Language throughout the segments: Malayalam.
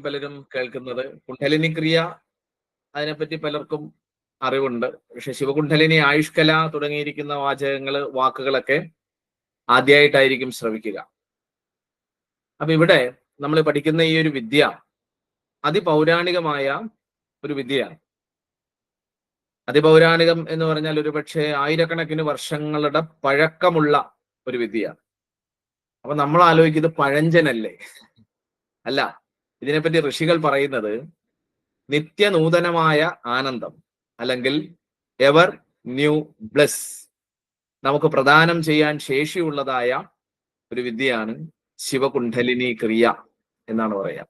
പലരും കേൾക്കുന്നത് കുണ്ഡലിനി ക്രിയ. അതിനെപ്പറ്റി പലർക്കും അറിവുണ്ട്. പക്ഷെ ശിവകുണ്ഡലിനി, ആയുഷ്കല തുടങ്ങിയിരിക്കുന്ന വാക്കുകളൊക്കെ ആദ്യമായിട്ടായിരിക്കും ശ്രവിക്കുക. അപ്പൊ ഇവിടെ നമ്മൾ പഠിക്കുന്ന ഈ ഒരു വിദ്യ അതിപൗരാണികമായ ഒരു വിദ്യയാണ്. അതിപൗരാണികം എന്ന് പറഞ്ഞാൽ ഒരുപക്ഷെ ആയിരക്കണക്കിന് വർഷങ്ങളുടെ പഴക്കമുള്ള ഒരു വിദ്യയാണ്. അപ്പൊ നമ്മൾ ആലോചിക്കുന്നത് പഴഞ്ചനല്ലേ? അല്ല, ഇതിനെപ്പറ്റി ഋഷികൾ പറയുന്നത് നിത്യനൂതനമായ ആനന്ദം അല്ലെങ്കിൽ എവർ ന്യൂ ബ്ലെസ് നമുക്ക് പ്രദാനം ചെയ്യാൻ ശേഷിയുള്ളതായ ഒരു വിദ്യയാണ് ശിവകുണ്ഡലിനി ക്രിയ എന്നാണ് പറയാം.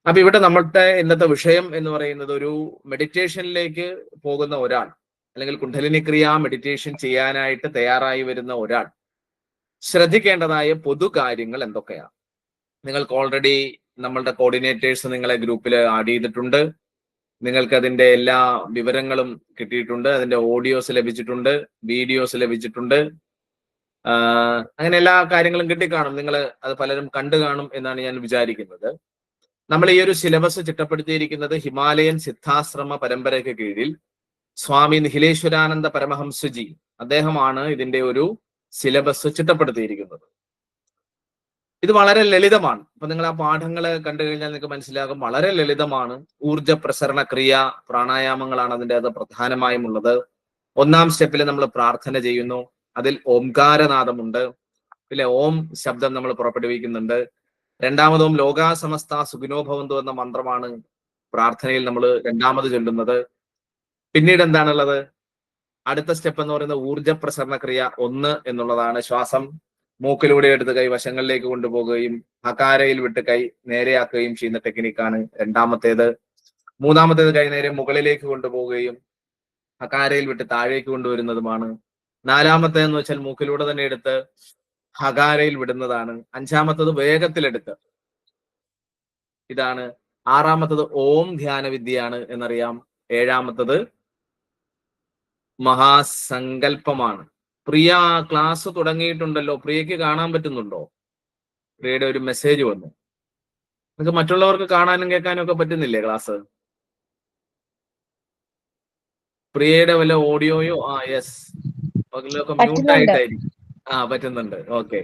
അപ്പൊ ഇവിടെ നമ്മളുടെ ഇന്നത്തെ വിഷയം എന്ന് പറയുന്നത് ഒരു മെഡിറ്റേഷനിലേക്ക് പോകുന്ന ഒരാൾ അല്ലെങ്കിൽ കുണ്ഡലിനി ക്രിയ മെഡിറ്റേഷൻ ചെയ്യാനായിട്ട് തയ്യാറായി വരുന്ന ഒരാൾ ശ്രദ്ധിക്കേണ്ടതായ പൊതു കാര്യങ്ങൾ എന്തൊക്കെയാണ്. നിങ്ങൾക്ക് ഓൾറെഡി നമ്മളുടെ കോർഡിനേറ്റേഴ്സ് നിങ്ങളെ ഗ്രൂപ്പിൽ ആഡ് ചെയ്തിട്ടുണ്ട്. നിങ്ങൾക്ക് അതിന്റെ എല്ലാ വിവരങ്ങളും കിട്ടിയിട്ടുണ്ട്. അതിന്റെ ഓഡിയോസ് ലഭിച്ചിട്ടുണ്ട്, വീഡിയോസ് ലഭിച്ചിട്ടുണ്ട്. അങ്ങനെ എല്ലാ കാര്യങ്ങളും കിട്ടിക്കാണും. നിങ്ങൾ അത് പലരും കണ്ടു കാണും എന്നാണ് ഞാൻ വിചാരിക്കുന്നത്. നമ്മൾ ഈ ഒരു സിലബസ് ചിട്ടപ്പെടുത്തിയിരിക്കുന്നത് ഹിമാലയൻ സിദ്ധാശ്രമ പരമ്പരയ്ക്ക് കീഴിൽ സ്വാമി നിഖിലേശ്വരാനന്ദ പരമഹംസജി അദ്ദേഹമാണ് ഇതിന്റെ ഒരു സിലബസ് ചിട്ടപ്പെടുത്തിയിരിക്കുന്നത്. ഇത് വളരെ ലളിതമാണ്. അപ്പൊ നിങ്ങൾ ആ പാഠങ്ങൾ കണ്ടു കഴിഞ്ഞാൽ നിങ്ങൾക്ക് മനസ്സിലാകും, വളരെ ലളിതമാണ്. ഊർജ പ്രസരണ ക്രിയ, പ്രാണായാമങ്ങളാണ് അതിൻ്റെ അത് പ്രധാനമായും ഉള്ളത്. ഒന്നാം സ്റ്റെപ്പിൽ നമ്മൾ പ്രാർത്ഥന ചെയ്യുന്നു. അതിൽ ഓംകാരനാദമുണ്ട്. പിന്നെ ഓം ശബ്ദം നമ്മൾ പുറപ്പെടുവിക്കുന്നുണ്ട്. രണ്ടാമതും ലോകാ സമസ്ത സുഖിനോ ഭവന്തു എന്ന മന്ത്രമാണ് പ്രാർത്ഥനയിൽ നമ്മൾ രണ്ടാമത് ചൊല്ലുന്നത്. പിന്നീട് എന്താണുള്ളത്? അടുത്ത സ്റ്റെപ്പ് എന്ന് പറയുന്നത് ഊർജ പ്രസരണ ക്രിയ 1 എന്നുള്ളതാണ്. ശ്വാസം മൂക്കിലൂടെ എടുത്ത് കൈ വശങ്ങളിലേക്ക് കൊണ്ടുപോകുകയും ഹകാരയിൽ വിട്ട് കൈ നേരെയാക്കുകയും ചെയ്യുന്ന ടെക്നിക്കാണ് രണ്ടാമത്തേത്. മൂന്നാമത്തേത് കൈ നേരെ മുകളിലേക്ക് കൊണ്ടുപോവുകയും ഹകാരയിൽ വിട്ട് താഴേക്ക് കൊണ്ടുവരുന്നതുമാണ്. നാലാമത്തേതെന്ന് വെച്ചാൽ മൂക്കിലൂടെ തന്നെ എടുത്ത് ഹകാരയിൽ വിടുന്നതാണ്. അഞ്ചാമത്തത് വേഗത്തിലെടുത്ത് ഇതാണ്. ആറാമത്തത് ഓം ധ്യാന വിദ്യയാണ് എന്നറിയാം. ഏഴാമത്തത് മഹാസങ്കല്പമാണ്. പ്രിയ ക്ലാസ് തുടങ്ങിയിട്ടുണ്ടല്ലോ, പ്രിയക്ക് കാണാൻ പറ്റുന്നുണ്ടോ? പ്രിയയുടെ ഒരു മെസ്സേജ് വന്നു. നിങ്ങൾക്ക് മറ്റുള്ളവർക്ക് കാണാനും കേൾക്കാനും ഒക്കെ പറ്റുന്നില്ലേ ക്ലാസ്? പ്രിയയുടെ വല്ല ഓഡിയോയോ? യെസ്, മ്യൂട്ട് ആയിട്ടായിരിക്കും. പറ്റുന്നുണ്ട്. ഓക്കെ,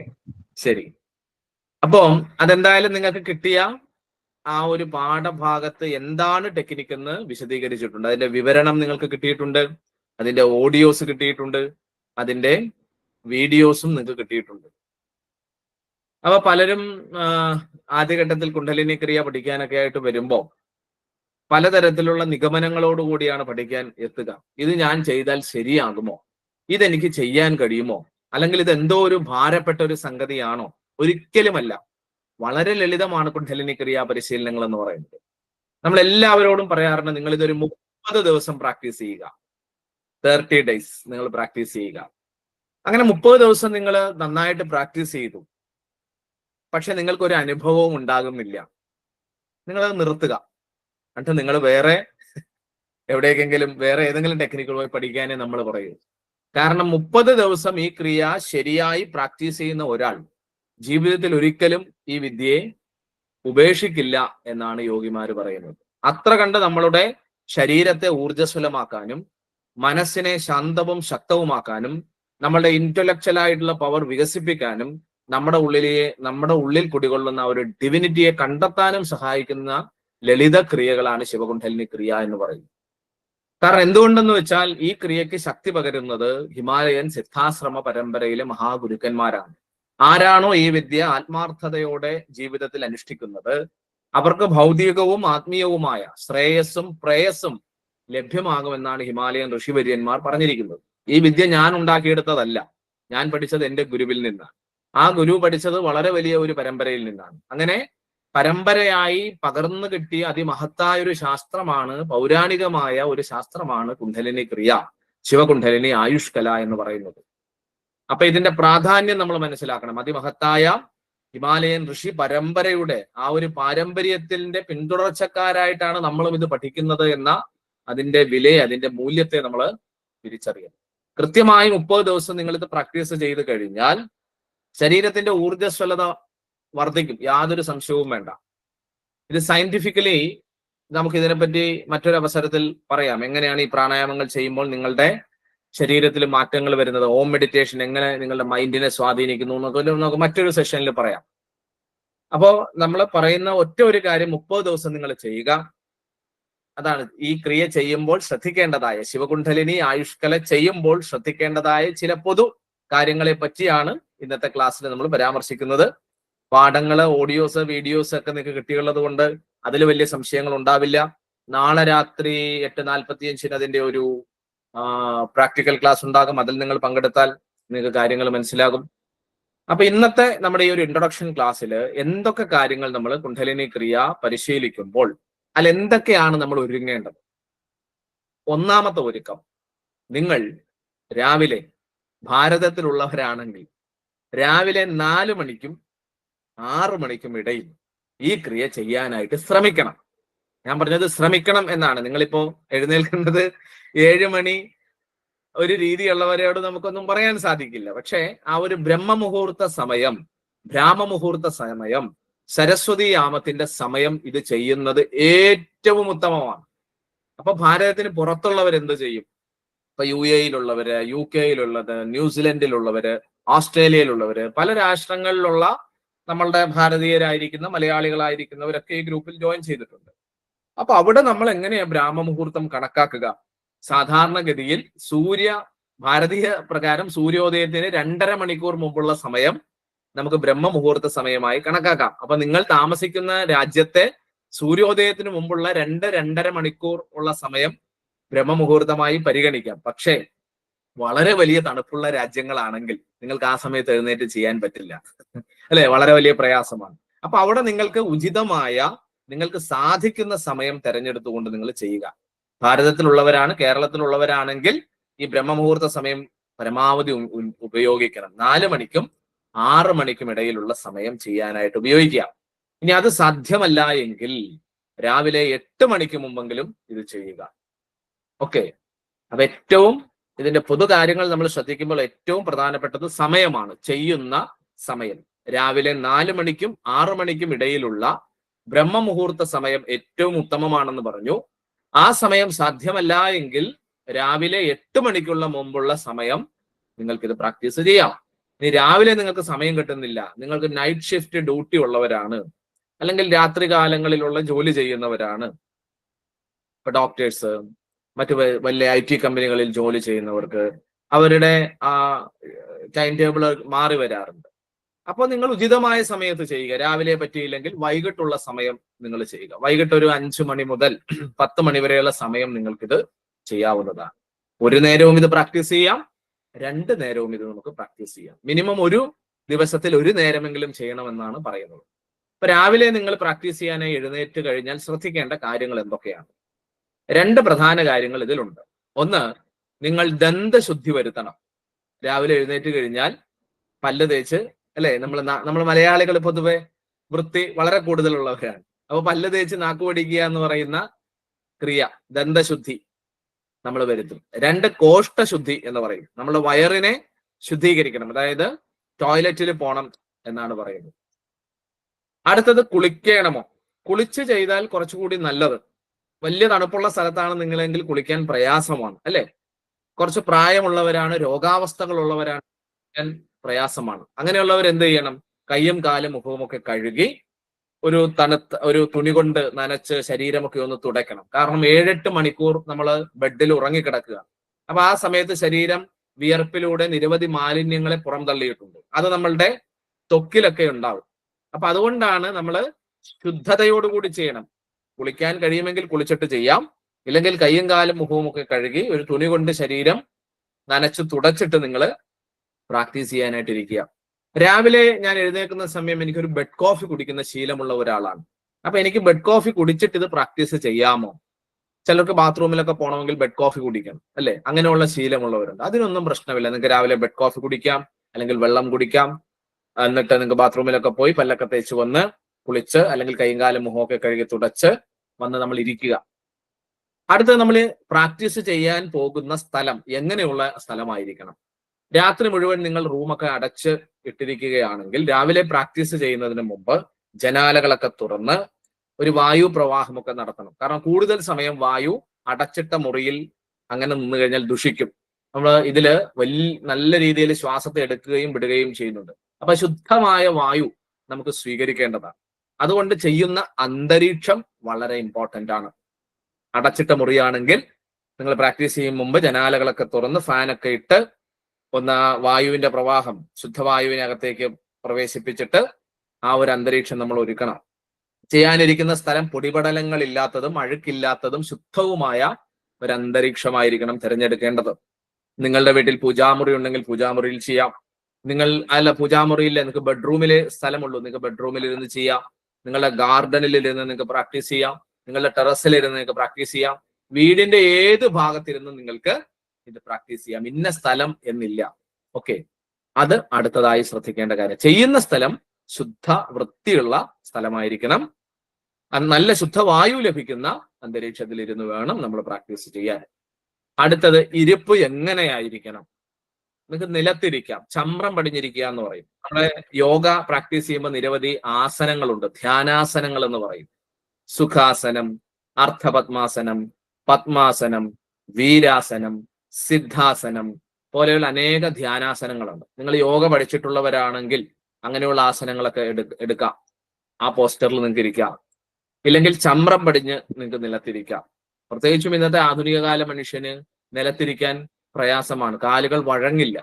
ശരി. അപ്പം അതെന്തായാലും നിങ്ങൾക്ക് കിട്ടിയ ആ ഒരു പാഠഭാഗത്ത് എന്താണ് ടെക്നിക്ക് എന്ന് വിശദീകരിച്ചിട്ടുണ്ട്. അതിന്റെ വിവരണം നിങ്ങൾക്ക് കിട്ടിയിട്ടുണ്ട്, അതിന്റെ ഓഡിയോസ് കിട്ടിയിട്ടുണ്ട്, അതിന്റെ വീഡിയോസും നിങ്ങൾക്ക് കിട്ടിയിട്ടുണ്ട്. അപ്പൊ പലരും ആദ്യഘട്ടത്തിൽ കുണ്ഡലിനി ക്രിയ പഠിക്കാനൊക്കെ ആയിട്ട് വരുമ്പോൾ പലതരത്തിലുള്ള നിഗമനങ്ങളോടുകൂടിയാണ് പഠിക്കാൻ എത്തുക. ഇത് ഞാൻ ചെയ്താൽ ശരിയാകുമോ? ഇതെനിക്ക് ചെയ്യാൻ കഴിയുമോ? അല്ലെങ്കിൽ ഇത് എന്തോ ഒരു ഭാരപ്പെട്ട ഒരു സംഗതിയാണോ? ഒരിക്കലുമല്ല. വളരെ ലളിതമാണ് കുണ്ഡലിനി ക്രിയ പരിശീലനങ്ങൾ എന്ന് പറയുന്നത്. നമ്മൾ എല്ലാവരോടും പറയാറുണ്ട്, നിങ്ങൾ ഇതൊരു 30 ദിവസം പ്രാക്ടീസ് ചെയ്യുക. 30 days നിങ്ങൾ പ്രാക്ടീസ് ചെയ്യുക. അങ്ങനെ 30 ദിവസം നിങ്ങൾ നന്നായിട്ട് പ്രാക്ടീസ് ചെയ്തു, പക്ഷെ നിങ്ങൾക്കൊരു അനുഭവവും ഉണ്ടാകുന്നില്ല. നിങ്ങളത് നിർത്തുക. എന്നിട്ട് നിങ്ങൾ വേറെ എവിടേക്കെങ്കിലും വേറെ ഏതെങ്കിലും ടെക്നിക്കുകൾ പോയി പഠിക്കാനേ നമ്മൾ പറയൂ. കാരണം 30 ദിവസം ഈ ക്രിയ ശരിയായി പ്രാക്ടീസ് ചെയ്യുന്ന ഒരാൾ ജീവിതത്തിൽ ഒരിക്കലും ഈ വിദ്യയെ ഉപേക്ഷിക്കില്ല എന്നാണ് യോഗിമാര് പറയുന്നത്. അത്ര കണ്ട് നമ്മളുടെ ശരീരത്തെ ഊർജ്ജസ്വലമാക്കാനും മനസ്സിനെ ശാന്തവും ശക്തവുമാക്കാനും നമ്മളുടെ ഇന്റലക്ച്വൽ ആയിട്ടുള്ള പവർ വികസിപ്പിക്കാനും നമ്മുടെ ഉള്ളിൽ കുടികൊള്ളുന്ന ഒരു ഡിവിനിറ്റിയെ കണ്ടെത്താനും സഹായിക്കുന്ന ലളിത ക്രിയകളാണ് ശിവകുണ്ഡലിനി ക്രിയ എന്ന് പറയുന്നത്. കാരണം എന്തുകൊണ്ടെന്ന് വെച്ചാൽ ഈ ക്രിയയ്ക്ക് ശക്തി പകരുന്നത് ഹിമാലയൻ സിദ്ധാശ്രമ പരമ്പരയിലെ മഹാഗുരുക്കന്മാരാണ്. ആരാണോ ഈ വിദ്യ ആത്മാർത്ഥതയോടെ ജീവിതത്തിൽ അനുഷ്ഠിക്കുന്നത് അവർക്ക് ഭൗതികവും ആത്മീയവുമായ ശ്രേയസ്സും പ്രേയസ്സും ലഭ്യമാകുമെന്നാണ് ഹിമാലയൻ ഋഷിവര്യന്മാർ പറഞ്ഞിരിക്കുന്നത്. ഈ വിദ്യ ഞാൻ ഉണ്ടാക്കിയെടുത്തതല്ല, ഞാൻ പഠിച്ചത് എൻ്റെ ഗുരുവിൽ നിന്നാണ്. ആ ഗുരു പഠിച്ചത് വളരെ വലിയ ഒരു പരമ്പരയിൽ നിന്നാണ്. അങ്ങനെ പരമ്പരയായി പകർന്നു കിട്ടിയ അതിമഹത്തായ ഒരു ശാസ്ത്രമാണ്, പൗരാണികമായ ഒരു ശാസ്ത്രമാണ് കുണ്ഡലിനി ക്രിയ, ശിവകുണ്ഡലിനി ആയുഷ്കല എന്ന് പറയുന്നത്. അപ്പൊ ഇതിന്റെ പ്രാധാന്യം നമ്മൾ മനസ്സിലാക്കണം. അതിമഹത്തായ ഹിമാലയൻ ഋഷി പരമ്പരയുടെ ആ ഒരു പാരമ്പര്യത്തിന്റെ പിന്തുടർച്ചക്കാരായിട്ടാണ് നമ്മളും ഇത് പഠിക്കുന്നത് എന്ന അതിന്റെ വിലയെ, അതിന്റെ മൂല്യത്തെ നമ്മൾ തിരിച്ചറിയണം. കൃത്യമായി 30 ദിവസം നിങ്ങൾ ഇത് പ്രാക്ടീസ് ചെയ്ത് കഴിഞ്ഞാൽ ശരീരത്തിന്റെ ഊർജ്ജസ്വലത വർദ്ധിക്കും, യാതൊരു സംശയവും വേണ്ട. ഇത് സയന്റിഫിക്കലി നമുക്ക് ഇതിനെപ്പറ്റി മറ്റൊരു അവസരത്തിൽ പറയാം. എങ്ങനെയാണ് ഈ പ്രാണായാമങ്ങൾ ചെയ്യുമ്പോൾ നിങ്ങളുടെ ശരീരത്തിൽ മാറ്റങ്ങൾ വരുന്നത്, ഹോം മെഡിറ്റേഷൻ എങ്ങനെ നിങ്ങളുടെ മൈൻഡിനെ സ്വാധീനിക്കുന്നു എന്നൊക്കെ നമുക്ക് മറ്റൊരു സെഷനിൽ പറയാം. അപ്പോ നമ്മൾ പറയുന്ന ഒറ്റ ഒരു കാര്യം 30 ദിവസം നിങ്ങൾ ചെയ്യുക. അതാണ് ഈ ക്രിയ ചെയ്യുമ്പോൾ ശ്രദ്ധിക്കേണ്ടതായ, ശിവകുണ്ഡലിനി ആയുഷ്കല ചെയ്യുമ്പോൾ ശ്രദ്ധിക്കേണ്ടതായ ചില പൊതു കാര്യങ്ങളെ പറ്റിയാണ് ഇന്നത്തെ ക്ലാസ്സിൽ നമ്മൾ പരാമർശിക്കുന്നത്. പാഠങ്ങള്, ഓഡിയോസ്, വീഡിയോസ് ഒക്കെ നിങ്ങൾക്ക് കിട്ടിയുള്ളത് കൊണ്ട് അതിൽ വലിയ സംശയങ്ങൾ ഉണ്ടാവില്ല. നാളെ രാത്രി 8:45 അതിന്റെ ഒരു പ്രാക്ടിക്കൽ ക്ലാസ് ഉണ്ടാകും. അതിൽ നിങ്ങൾ പങ്കെടുത്താൽ നിങ്ങൾക്ക് കാര്യങ്ങൾ മനസ്സിലാകും. അപ്പൊ ഇന്നത്തെ നമ്മുടെ ഈ ഒരു ഇൻട്രൊഡക്ഷൻ ക്ലാസ്സിൽ എന്തൊക്കെ കാര്യങ്ങൾ നമ്മൾ കുണ്ഡലിനി ക്രിയ പരിശീലിക്കുമ്പോൾ എന്തൊക്കെയാണ് നമ്മൾ ഒരുങ്ങേണ്ടത്? ഒന്നാമത്തെ ഒരുക്കം, നിങ്ങൾ രാവിലെ ഭാരതത്തിലുള്ളവരാണെങ്കിൽ രാവിലെ 4 മണിക്കും 6 മണിക്കും ഇടയിൽ ഈ ക്രിയ ചെയ്യാനായിട്ട് ശ്രമിക്കണം. ഞാൻ പറഞ്ഞത് ശ്രമിക്കണം എന്നാണ്. നിങ്ങളിപ്പോ എഴുന്നേൽക്കുന്നത് 7 മണി ഒരു രീതിയുള്ളവരോട് നമുക്കൊന്നും പറയാൻ സാധിക്കില്ല. പക്ഷെ ആ ഒരു ബ്രഹ്മമുഹൂർത്ത സമയം, ബ്രാഹ്മമുഹൂർത്ത സമയം, സരസ്വതി യാമത്തിന്റെ സമയം ഇത് ചെയ്യുന്നത് ഏറ്റവും ഉത്തമമാണ്. അപ്പൊ ഭാരതത്തിന് പുറത്തുള്ളവർ എന്ത് ചെയ്യും? ഇപ്പൊ UAE-യിലുള്ളവര്, UK-യിലുള്ളത്, ന്യൂസിലൻഡിലുള്ളവര്, ഓസ്ട്രേലിയയിലുള്ളവര്, പല രാഷ്ട്രങ്ങളിലുള്ള നമ്മളുടെ ഭാരതീയരായിരിക്കുന്ന മലയാളികളായിരിക്കുന്നവരൊക്കെ ഈ ഗ്രൂപ്പിൽ ജോയിൻ ചെയ്തിട്ടുണ്ട്. അപ്പൊ അവിടെ നമ്മൾ എങ്ങനെയാ ബ്രാഹ്മമുഹൂർത്തം കണക്കാക്കുക? സാധാരണഗതിയിൽ ഭാരതീയ പ്രകാരം സൂര്യോദയത്തിന് 2.5 മണിക്കൂർ മുമ്പുള്ള സമയം നമുക്ക് ബ്രഹ്മമുഹൂർത്ത സമയമായി കണക്കാക്കാം. അപ്പൊ നിങ്ങൾ താമസിക്കുന്ന രാജ്യത്തെ സൂര്യോദയത്തിന് മുമ്പുള്ള 2-2.5 മണിക്കൂർ ഉള്ള സമയം ബ്രഹ്മമുഹൂർത്തമായി പരിഗണിക്കാം. പക്ഷേ വളരെ വലിയ തണുപ്പുള്ള രാജ്യങ്ങളാണെങ്കിൽ നിങ്ങൾക്ക് ആ സമയത്ത് എഴുന്നേറ്റ് ചെയ്യാൻ പറ്റില്ല, അല്ലെ? വളരെ വലിയ പ്രയാസമാണ്. അപ്പൊ അവിടെ നിങ്ങൾക്ക് ഉചിതമായ, നിങ്ങൾക്ക് സാധിക്കുന്ന സമയം തെരഞ്ഞെടുത്തുകൊണ്ട് നിങ്ങൾ ചെയ്യുക. ഭാരതത്തിലുള്ളവരാണ്, കേരളത്തിലുള്ളവരാണെങ്കിൽ ഈ ബ്രഹ്മമുഹൂർത്ത സമയം പരമാവധി ഉപയോഗിക്കണം. 4 മണിക്കും 6 മണിക്കും ഇടയിലുള്ള സമയം ചെയ്യാനായിട്ട് ഉപയോഗിക്കുക. ഇനി അത് സാധ്യമല്ല എങ്കിൽ രാവിലെ 8 മണിക്ക് മുമ്പെങ്കിലും ഇത് ചെയ്യുക. ഓക്കെ. അപ്പൊ ഏറ്റവും ഇതിന്റെ പൊതു കാര്യങ്ങൾ നമ്മൾ ശ്രദ്ധിക്കുമ്പോൾ ഏറ്റവും പ്രധാനപ്പെട്ടത് സമയമാണ്, ചെയ്യുന്ന സമയം. രാവിലെ 4 മണിക്കും 6 മണിക്കും ഇടയിലുള്ള ബ്രഹ്മമുഹൂർത്ത സമയം ഏറ്റവും ഉത്തമമാണെന്ന് പറഞ്ഞു. ആ സമയം സാധ്യമല്ല എങ്കിൽ രാവിലെ 8 മണിക്കുള്ള മുമ്പുള്ള സമയം നിങ്ങൾക്കിത് പ്രാക്ടീസ് ചെയ്യാം. ഇനി രാവിലെ നിങ്ങൾക്ക് സമയം കിട്ടുന്നില്ല, നിങ്ങൾക്ക് നൈറ്റ് ഷിഫ്റ്റ് ഡ്യൂട്ടി ഉള്ളവരാണ്, അല്ലെങ്കിൽ രാത്രി കാലങ്ങളിലുള്ള ജോലി ചെയ്യുന്നവരാണ്, ഇപ്പൊ ഡോക്ടേഴ്സ്, മറ്റു വലിയ IT കമ്പനികളിൽ ജോലി ചെയ്യുന്നവർക്ക് അവരുടെ ആ ടൈം ടേബിൾ മാറി വരാറുണ്ട്. അപ്പോൾ നിങ്ങൾ ഉചിതമായ സമയത്ത് ചെയ്യുക. രാവിലെ പറ്റിയില്ലെങ്കിൽ വൈകിട്ടുള്ള സമയം നിങ്ങൾ ചെയ്യുക. വൈകിട്ട് ഒരു 5 മണി മുതൽ 10 മണി വരെയുള്ള സമയം നിങ്ങൾക്കിത് ചെയ്യാവുന്നതാണ്. ഒരു നേരവും ഇത് പ്രാക്ടീസ് ചെയ്യാം, 2 നേരവും ഇത് നമുക്ക് പ്രാക്ടീസ് ചെയ്യാം. മിനിമം ഒരു ദിവസത്തിൽ 1 നേരമെങ്കിലും ചെയ്യണമെന്നാണ് പറയുന്നത്. അപ്പൊ രാവിലെ നിങ്ങൾ പ്രാക്ടീസ് ചെയ്യാനായി എഴുന്നേറ്റ് കഴിഞ്ഞാൽ ശ്രദ്ധിക്കേണ്ട കാര്യങ്ങൾ എന്തൊക്കെയാണ്? 2 പ്രധാന കാര്യങ്ങൾ ഇതിലുണ്ട്. ഒന്ന്, നിങ്ങൾ ദന്തശുദ്ധി വരുത്തണം. രാവിലെ എഴുന്നേറ്റ് കഴിഞ്ഞാൽ പല്ല് തേച്ച്, അല്ലെ, നമ്മൾ മലയാളികൾ പൊതുവെ വൃത്തി വളരെ കൂടുതലുള്ളവരാണ്. അപ്പൊ പല്ല് തേച്ച് നാക്ക് പൊടിക്കുക എന്ന് പറയുന്ന ക്രിയ, ദന്തശുദ്ധി നമ്മൾ വരുത്തും. 2, കോഷ്ഠശുദ്ധി എന്ന് പറയും. നമ്മൾ വയറിനെ ശുദ്ധീകരിക്കണം, അതായത് ടോയ്ലറ്റിൽ പോണം എന്നാണ് പറയുന്നത്. അടുത്തത്, കുളിക്കണമോ? കുളിച്ച് ചെയ്താൽ കുറച്ചുകൂടി നല്ലത്. വലിയ തണുപ്പുള്ള സ്ഥലത്താണ് നിങ്ങളെങ്കിൽ കുളിക്കാൻ പ്രയാസമാണ്, അല്ലെ? കുറച്ച് പ്രായമുള്ളവരാണ്, രോഗാവസ്ഥകളുള്ളവരാണ്, പ്രയാസമാണ്. അങ്ങനെയുള്ളവർ എന്ത് ചെയ്യണം? കയ്യും കാലും മുഖവും ഒക്കെ കഴുകി ഒരു തുണി കൊണ്ട് നനച്ച് ശരീരമൊക്കെ ഒന്ന് തുടയ്ക്കണം. കാരണം 7-8 മണിക്കൂർ നമ്മൾ ബെഡിൽ ഉറങ്ങിക്കിടക്കുക. അപ്പൊ ആ സമയത്ത് ശരീരം വിയർപ്പിലൂടെ നിരവധി മാലിന്യങ്ങളെ പുറംതള്ളിയിട്ടുണ്ട്. അത് നമ്മളുടെ ത്വക്കിലൊക്കെ ഉണ്ടാവും. അപ്പൊ അതുകൊണ്ടാണ് നമ്മൾ ശുദ്ധതയോടുകൂടി ചെയ്യണം. കുളിക്കാൻ കഴിയുമെങ്കിൽ കുളിച്ചിട്ട് ചെയ്യാം, ഇല്ലെങ്കിൽ കയ്യും കാലും മുഖവും ഒക്കെ കഴുകി ഒരു തുണി കൊണ്ട് ശരീരം നനച്ച് തുടച്ചിട്ട് നിങ്ങൾ പ്രാക്ടീസ് ചെയ്യാനായിട്ടിരിക്കുക. രാവിലെ ഞാൻ എഴുന്നേൽക്കുന്ന സമയം എനിക്കൊരു ബെഡ് കോഫി കുടിക്കുന്ന ശീലമുള്ള ഒരാളാണ്. അപ്പൊ എനിക്ക് ബെഡ് കോഫി കുടിച്ചിട്ട് ഇത് പ്രാക്ടീസ് ചെയ്യാമോ? ചിലർക്ക് ബാത്റൂമിലൊക്കെ പോകണമെങ്കിൽ ബെഡ് കോഫി കുടിക്കണം, അല്ലെ? അങ്ങനെയുള്ള ശീലമുള്ളവരുണ്ട്. അതിനൊന്നും പ്രശ്നമില്ല. നിങ്ങൾക്ക് രാവിലെ ബെഡ് കോഫി കുടിക്കാം, അല്ലെങ്കിൽ വെള്ളം കുടിക്കാം. എന്നിട്ട് നിങ്ങൾക്ക് ബാത്റൂമിലൊക്കെ പോയി പല്ലൊക്കെ തേച്ച് വന്ന് കുളിച്ച്, അല്ലെങ്കിൽ കൈയും കാലും മുഖമൊക്കെ കഴുകി തുടച്ച് വന്ന് നമ്മൾ ഇരിക്കുക. അടുത്തത്, നമ്മൾ പ്രാക്ടീസ് ചെയ്യാൻ പോകുന്ന സ്ഥലം എങ്ങനെയുള്ള സ്ഥലമായിരിക്കണം? രാത്രി മുഴുവൻ നിങ്ങൾ റൂമൊക്കെ അടച്ച് ഇട്ടിരിക്കുകയാണെങ്കിൽ രാവിലെ പ്രാക്ടീസ് ചെയ്യുന്നതിന് മുമ്പ് ജനാലകളൊക്കെ തുറന്ന് ഒരു വായു പ്രവാഹമൊക്കെ നടത്തണം. കാരണം കൂടുതൽ സമയം വായു അടച്ചിട്ട മുറിയിൽ അങ്ങനെ നിന്ന് കഴിഞ്ഞാൽ ദുഷിക്കും. നമ്മൾ ഇതില് നല്ല രീതിയിൽ ശ്വാസത്തെ എടുക്കുകയും വിടുകയും ചെയ്യുന്നുണ്ട്. അപ്പൊ ശുദ്ധമായ വായു നമുക്ക് സ്വീകരിക്കേണ്ടതാണ്. അതുകൊണ്ട് ചെയ്യുന്ന അന്തരീക്ഷം വളരെ ഇമ്പോർട്ടന്റ് ആണ്. അടച്ചിട്ട മുറിയാണെങ്കിൽ നിങ്ങൾ പ്രാക്ടീസ് ചെയ്യും മുമ്പ് ജനാലകളൊക്കെ തുറന്ന് ഫാനൊക്കെ ഇട്ട് ഒന്ന് വായുവിന്റെ പ്രവാഹം ശുദ്ധവായുവിനകത്തേക്ക് പ്രവേശിപ്പിച്ചിട്ട് ആ ഒരു അന്തരീക്ഷം നമ്മൾ ഒരുക്കണം. ചെയ്യാനിരിക്കുന്ന സ്ഥലം പൊടിപടലങ്ങൾ ഇല്ലാത്തതും അഴുക്കില്ലാത്തതും ശുദ്ധവുമായ ഒരു അന്തരീക്ഷമായിരിക്കണം തിരഞ്ഞെടുക്കേണ്ടത്. നിങ്ങളുടെ വീട്ടിൽ പൂജാമുറി ഉണ്ടെങ്കിൽ പൂജാമുറിയിൽ ചെയ്യാം. പൂജാമുറിയിൽ നിങ്ങൾക്ക് ബെഡ്റൂമില് സ്ഥലമുള്ളൂ, നിങ്ങൾക്ക് ബെഡ്റൂമിൽ ഇരുന്ന് ചെയ്യാം. നിങ്ങളുടെ ഗാർഡനിൽ ഇരുന്ന് നിങ്ങൾക്ക് പ്രാക്ടീസ് ചെയ്യാം. നിങ്ങളുടെ ടെറസിൽ ഇരുന്ന് നിങ്ങൾക്ക് പ്രാക്ടീസ് ചെയ്യാം. വീടിന്റെ ഏത് ഭാഗത്തിരുന്ന് നിങ്ങൾക്ക് ഇത് പ്രാക്ടീസ് ചെയ്യാം. ഇന്ന സ്ഥലം എന്നില്ല. ഓക്കെ, അത് അടുത്തതായി ശ്രദ്ധിക്കേണ്ട കാര്യം. ചെയ്യുന്ന സ്ഥലം ശുദ്ധ വൃത്തിയുള്ള സ്ഥലമായിരിക്കണം. നല്ല ശുദ്ധവായു ലഭിക്കുന്ന അന്തരീക്ഷത്തിൽ ഇരുന്ന് വേണം നമ്മൾ പ്രാക്ടീസ് ചെയ്യാൻ. അടുത്തത് ഇരിപ്പ് എങ്ങനെയായിരിക്കണം? നിങ്ങൾക്ക് നിലത്തിരിക്കാം, ചമ്രം പടിഞ്ഞിരിക്കുക എന്ന് പറയും. നമ്മളെ യോഗ പ്രാക്ടീസ് ചെയ്യുമ്പോൾ നിരവധി ആസനങ്ങളുണ്ട്, ധ്യാനാസനങ്ങൾ എന്ന് പറയും. സുഖാസനം, അർദ്ധപത്മാസനം, പത്മാസനം, വീരാസനം, സിദ്ധാസനം പോലെയുള്ള അനേക ധ്യാനാസനങ്ങളുണ്ട്. നിങ്ങൾ യോഗ പഠിച്ചിട്ടുള്ളവരാണെങ്കിൽ അങ്ങനെയുള്ള ആസനങ്ങളൊക്കെ എടുക്കാം. ആ പോസ്റ്ററിൽ നിങ്ങൾക്ക് ഇരിക്കാം. ഇല്ലെങ്കിൽ ചമ്രം പടിഞ്ഞ് നിങ്ങൾക്ക് നിലത്തിരിക്കാം. പ്രത്യേകിച്ചും ഇന്നത്തെ ആധുനിക കാല മനുഷ്യന് നിലത്തിരിക്കാൻ പ്രയാസമാണ്, കാലുകൾ വഴങ്ങില്ല.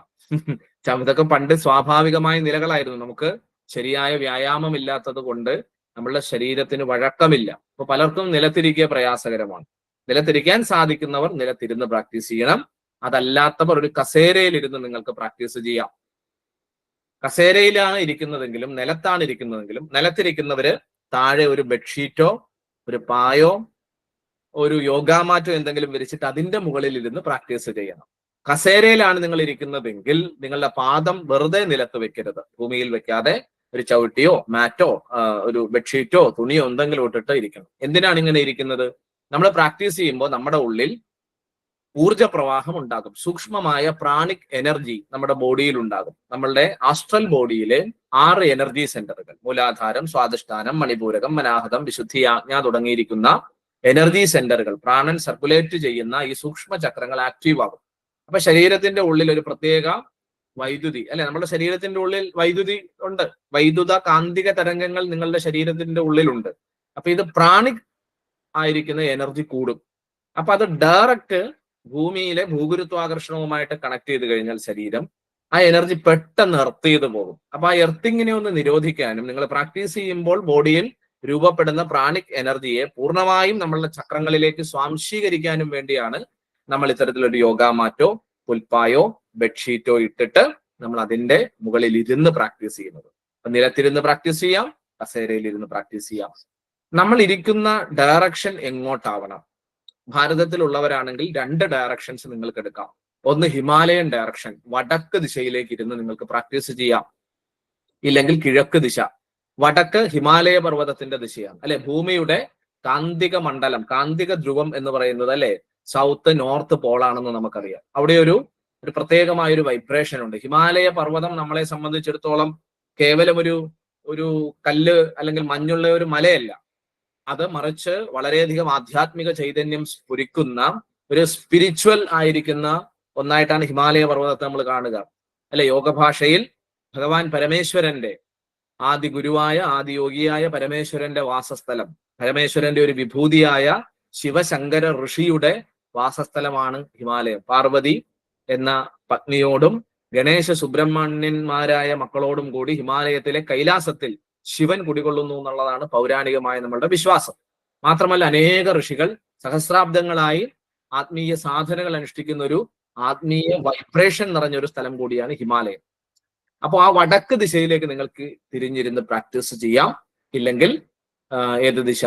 ഇതൊക്കെ പണ്ട് സ്വാഭാവികമായ നിലകളായിരുന്നു. നമുക്ക് ശരിയായ വ്യായാമം ഇല്ലാത്തത് കൊണ്ട് നമ്മളുടെ ശരീരത്തിന് വഴക്കമില്ല. അപ്പൊ പലർക്കും നിലത്തിരിക്കുക പ്രയാസകരമാണ്. നിലത്തിരിക്കാൻ സാധിക്കുന്നവർ നിലത്തിരുന്ന് പ്രാക്ടീസ് ചെയ്യണം. അതല്ലാത്തവർ ഒരു കസേരയിലിരുന്ന് നിങ്ങൾക്ക് പ്രാക്ടീസ് ചെയ്യാം. കസേരയിലാണ് ഇരിക്കുന്നതെങ്കിലും നിലത്താണ് ഇരിക്കുന്നതെങ്കിലും നിലത്തിരിക്കുന്നവര് താഴെ ഒരു ബെഡ്ഷീറ്റോ ഒരു പായോ ഒരു യോഗാമാറ്റോ എന്തെങ്കിലും വിരിച്ചിട്ട് അതിന്റെ മുകളിൽ ഇരുന്ന് പ്രാക്ടീസ് ചെയ്യണം. കസേരയിലാണ് നിങ്ങൾ ഇരിക്കുന്നതെങ്കിൽ നിങ്ങളുടെ പാദം വെറുതെ നിലത്ത് വെക്കരുത്. ഭൂമിയിൽ വെക്കാതെ ഒരു ചവിട്ടിയോ മാറ്റോ ഒരു ബെഡ്ഷീറ്റോ തുണിയോ എന്തെങ്കിലും ഇട്ടിട്ട് ഇരിക്കണം. എന്തിനാണ് ഇങ്ങനെ ഇരിക്കുന്നത്? നമ്മൾ പ്രാക്ടീസ് ചെയ്യുമ്പോൾ നമ്മുടെ ഉള്ളിൽ ഊർജ പ്രവാഹം ഉണ്ടാകും. സൂക്ഷ്മമായ പ്രാണിക് എനർജി നമ്മുടെ ബോഡിയിൽ ഉണ്ടാകും. നമ്മളുടെ ആസ്ട്രൽ ബോഡിയിലെ 6 എനർജി സെന്ററുകൾ, മൂലാധാരം, സ്വാധിഷ്ഠാനം, മണിപൂരകം, മനാഹതം, വിശുദ്ധി, ആജ്ഞ തുടങ്ങിയിരിക്കുന്ന എനർജി സെന്ററുകൾ, പ്രാണൻ സർക്കുലേറ്റ് ചെയ്യുന്ന ഈ സൂക്ഷ്മ ചക്രങ്ങൾ ആക്റ്റീവ് ആകും. അപ്പൊ ശരീരത്തിന്റെ ഉള്ളിൽ ഒരു പ്രത്യേക വൈദ്യുതി, അല്ലെ, നമ്മുടെ ശരീരത്തിന്റെ ഉള്ളിൽ വൈദ്യുതി ഉണ്ട്. വൈദ്യുത കാന്തിക തരംഗങ്ങൾ നിങ്ങളുടെ ശരീരത്തിന്റെ ഉള്ളിലുണ്ട്. അപ്പൊ ഇത് പ്രാണിക് ആയിരിക്കുന്ന എനർജി കൂടും. അപ്പൊ അത് ഡയറക്റ്റ് ഭൂമിയിലെ ഭൂഗുരുത്വാകർഷണവുമായിട്ട് കണക്ട് ചെയ്ത് കഴിഞ്ഞാൽ ശരീരം ആ എനർജി പെട്ടെന്ന് എർത്ത് ചെയ്ത് പോകും. അപ്പൊ ആ എർത്തിങ്ങിനെ ഒന്ന് നിരോധിക്കാനും നിങ്ങൾ പ്രാക്ടീസ് ചെയ്യുമ്പോൾ ബോഡിയിൽ രൂപപ്പെടുന്ന പ്രാണിക് എനർജിയെ പൂർണ്ണമായും നമ്മളുടെ ചക്രങ്ങളിലേക്ക് സ്വാംശീകരിക്കാനും വേണ്ടിയാണ് നമ്മൾ ഇത്തരത്തിലൊരു യോഗാമാറ്റോ പുൽപ്പായോ ബെഡ്ഷീറ്റോ ഇട്ടിട്ട് നമ്മൾ അതിന്റെ മുകളിൽ ഇരുന്ന് പ്രാക്ടീസ് ചെയ്യുന്നത്. അപ്പൊ നിലത്തിരുന്ന് പ്രാക്ടീസ് ചെയ്യാം, കസേരയിൽ ഇരുന്ന് പ്രാക്ടീസ് ചെയ്യാം. നമ്മൾ ഇരിക്കുന്ന ഡയറക്ഷൻ എങ്ങോട്ടാവണം? ഭാരതത്തിലുള്ളവരാണെങ്കിൽ 2 ഡയറക്ഷൻസ് നിങ്ങൾക്ക് എടുക്കാം. ഒന്ന് ഹിമാലയൻ ഡയറക്ഷൻ, വടക്ക് ദിശയിലേക്ക് ഇരുന്ന് നിങ്ങൾക്ക് പ്രാക്ടീസ് ചെയ്യാം. ഇല്ലെങ്കിൽ കിഴക്ക് ദിശ. വടക്ക് ഹിമാലയ പർവ്വതത്തിന്റെ ദിശയാണ്, അല്ലെ, ഭൂമിയുടെ കാന്തിക മണ്ഡലം, കാന്തിക ധ്രുവം എന്ന് പറയുന്നത്, അല്ലെ, സൗത്ത് നോർത്ത് പോളാണെന്ന് നമുക്കറിയാം. അവിടെ ഒരു പ്രത്യേകമായ ഒരു വൈബ്രേഷൻ ഉണ്ട്. ഹിമാലയ പർവ്വതം നമ്മളെ സംബന്ധിച്ചിടത്തോളം കേവലം ഒരു കല്ല് അല്ലെങ്കിൽ മഞ്ഞുള്ള ഒരു മലയല്ല. അത് മറിച്ച് വളരെയധികം ആധ്യാത്മിക ചൈതന്യം സ്ഫുരിക്കുന്ന ഒരു സ്പിരിച്വൽ ആയിരിക്കുന്ന ഒന്നായിട്ടാണ് ഹിമാലയ പർവ്വതത്തെ നമ്മൾ കാണുക, അല്ലെ. യോഗഭാഷയിൽ ഭഗവാൻ പരമേശ്വരന്റെ ആദി ഗുരുവായ ആദി യോഗിയായ പരമേശ്വരന്റെ വാസസ്ഥലം, പരമേശ്വരന്റെ ഒരു വിഭൂതിയായ ശിവശങ്കര ഋഷിയുടെ വാസസ്ഥലമാണ് ഹിമാലയം. പാർവതി എന്ന പത്നിയോടും ഗണേശ സുബ്രഹ്മണ്യന്മാരായ മക്കളോടും കൂടി ഹിമാലയത്തിലെ കൈലാസത്തിൽ ശിവൻ കുടികൊള്ളുന്നു എന്നുള്ളതാണ് പൗരാണികമായ നമ്മളുടെ വിശ്വാസം. മാത്രമല്ല അനേക ഋഷികൾ സഹസ്രാബ്ദങ്ങളായി ആത്മീയ സാധനകൾ അനുഷ്ഠിക്കുന്ന ഒരു ആത്മീയ വൈബ്രേഷൻ നിറഞ്ഞ ഒരു സ്ഥലം കൂടിയാണ് ഹിമാലയം. അപ്പോൾ ആ വടക്ക് ദിശയിലേക്ക് നിങ്ങൾക്ക് തിരിഞ്ഞിരുന്ന് പ്രാക്ടീസ് ചെയ്യാം. ഇല്ലെങ്കിൽ ഏത് ദിശ?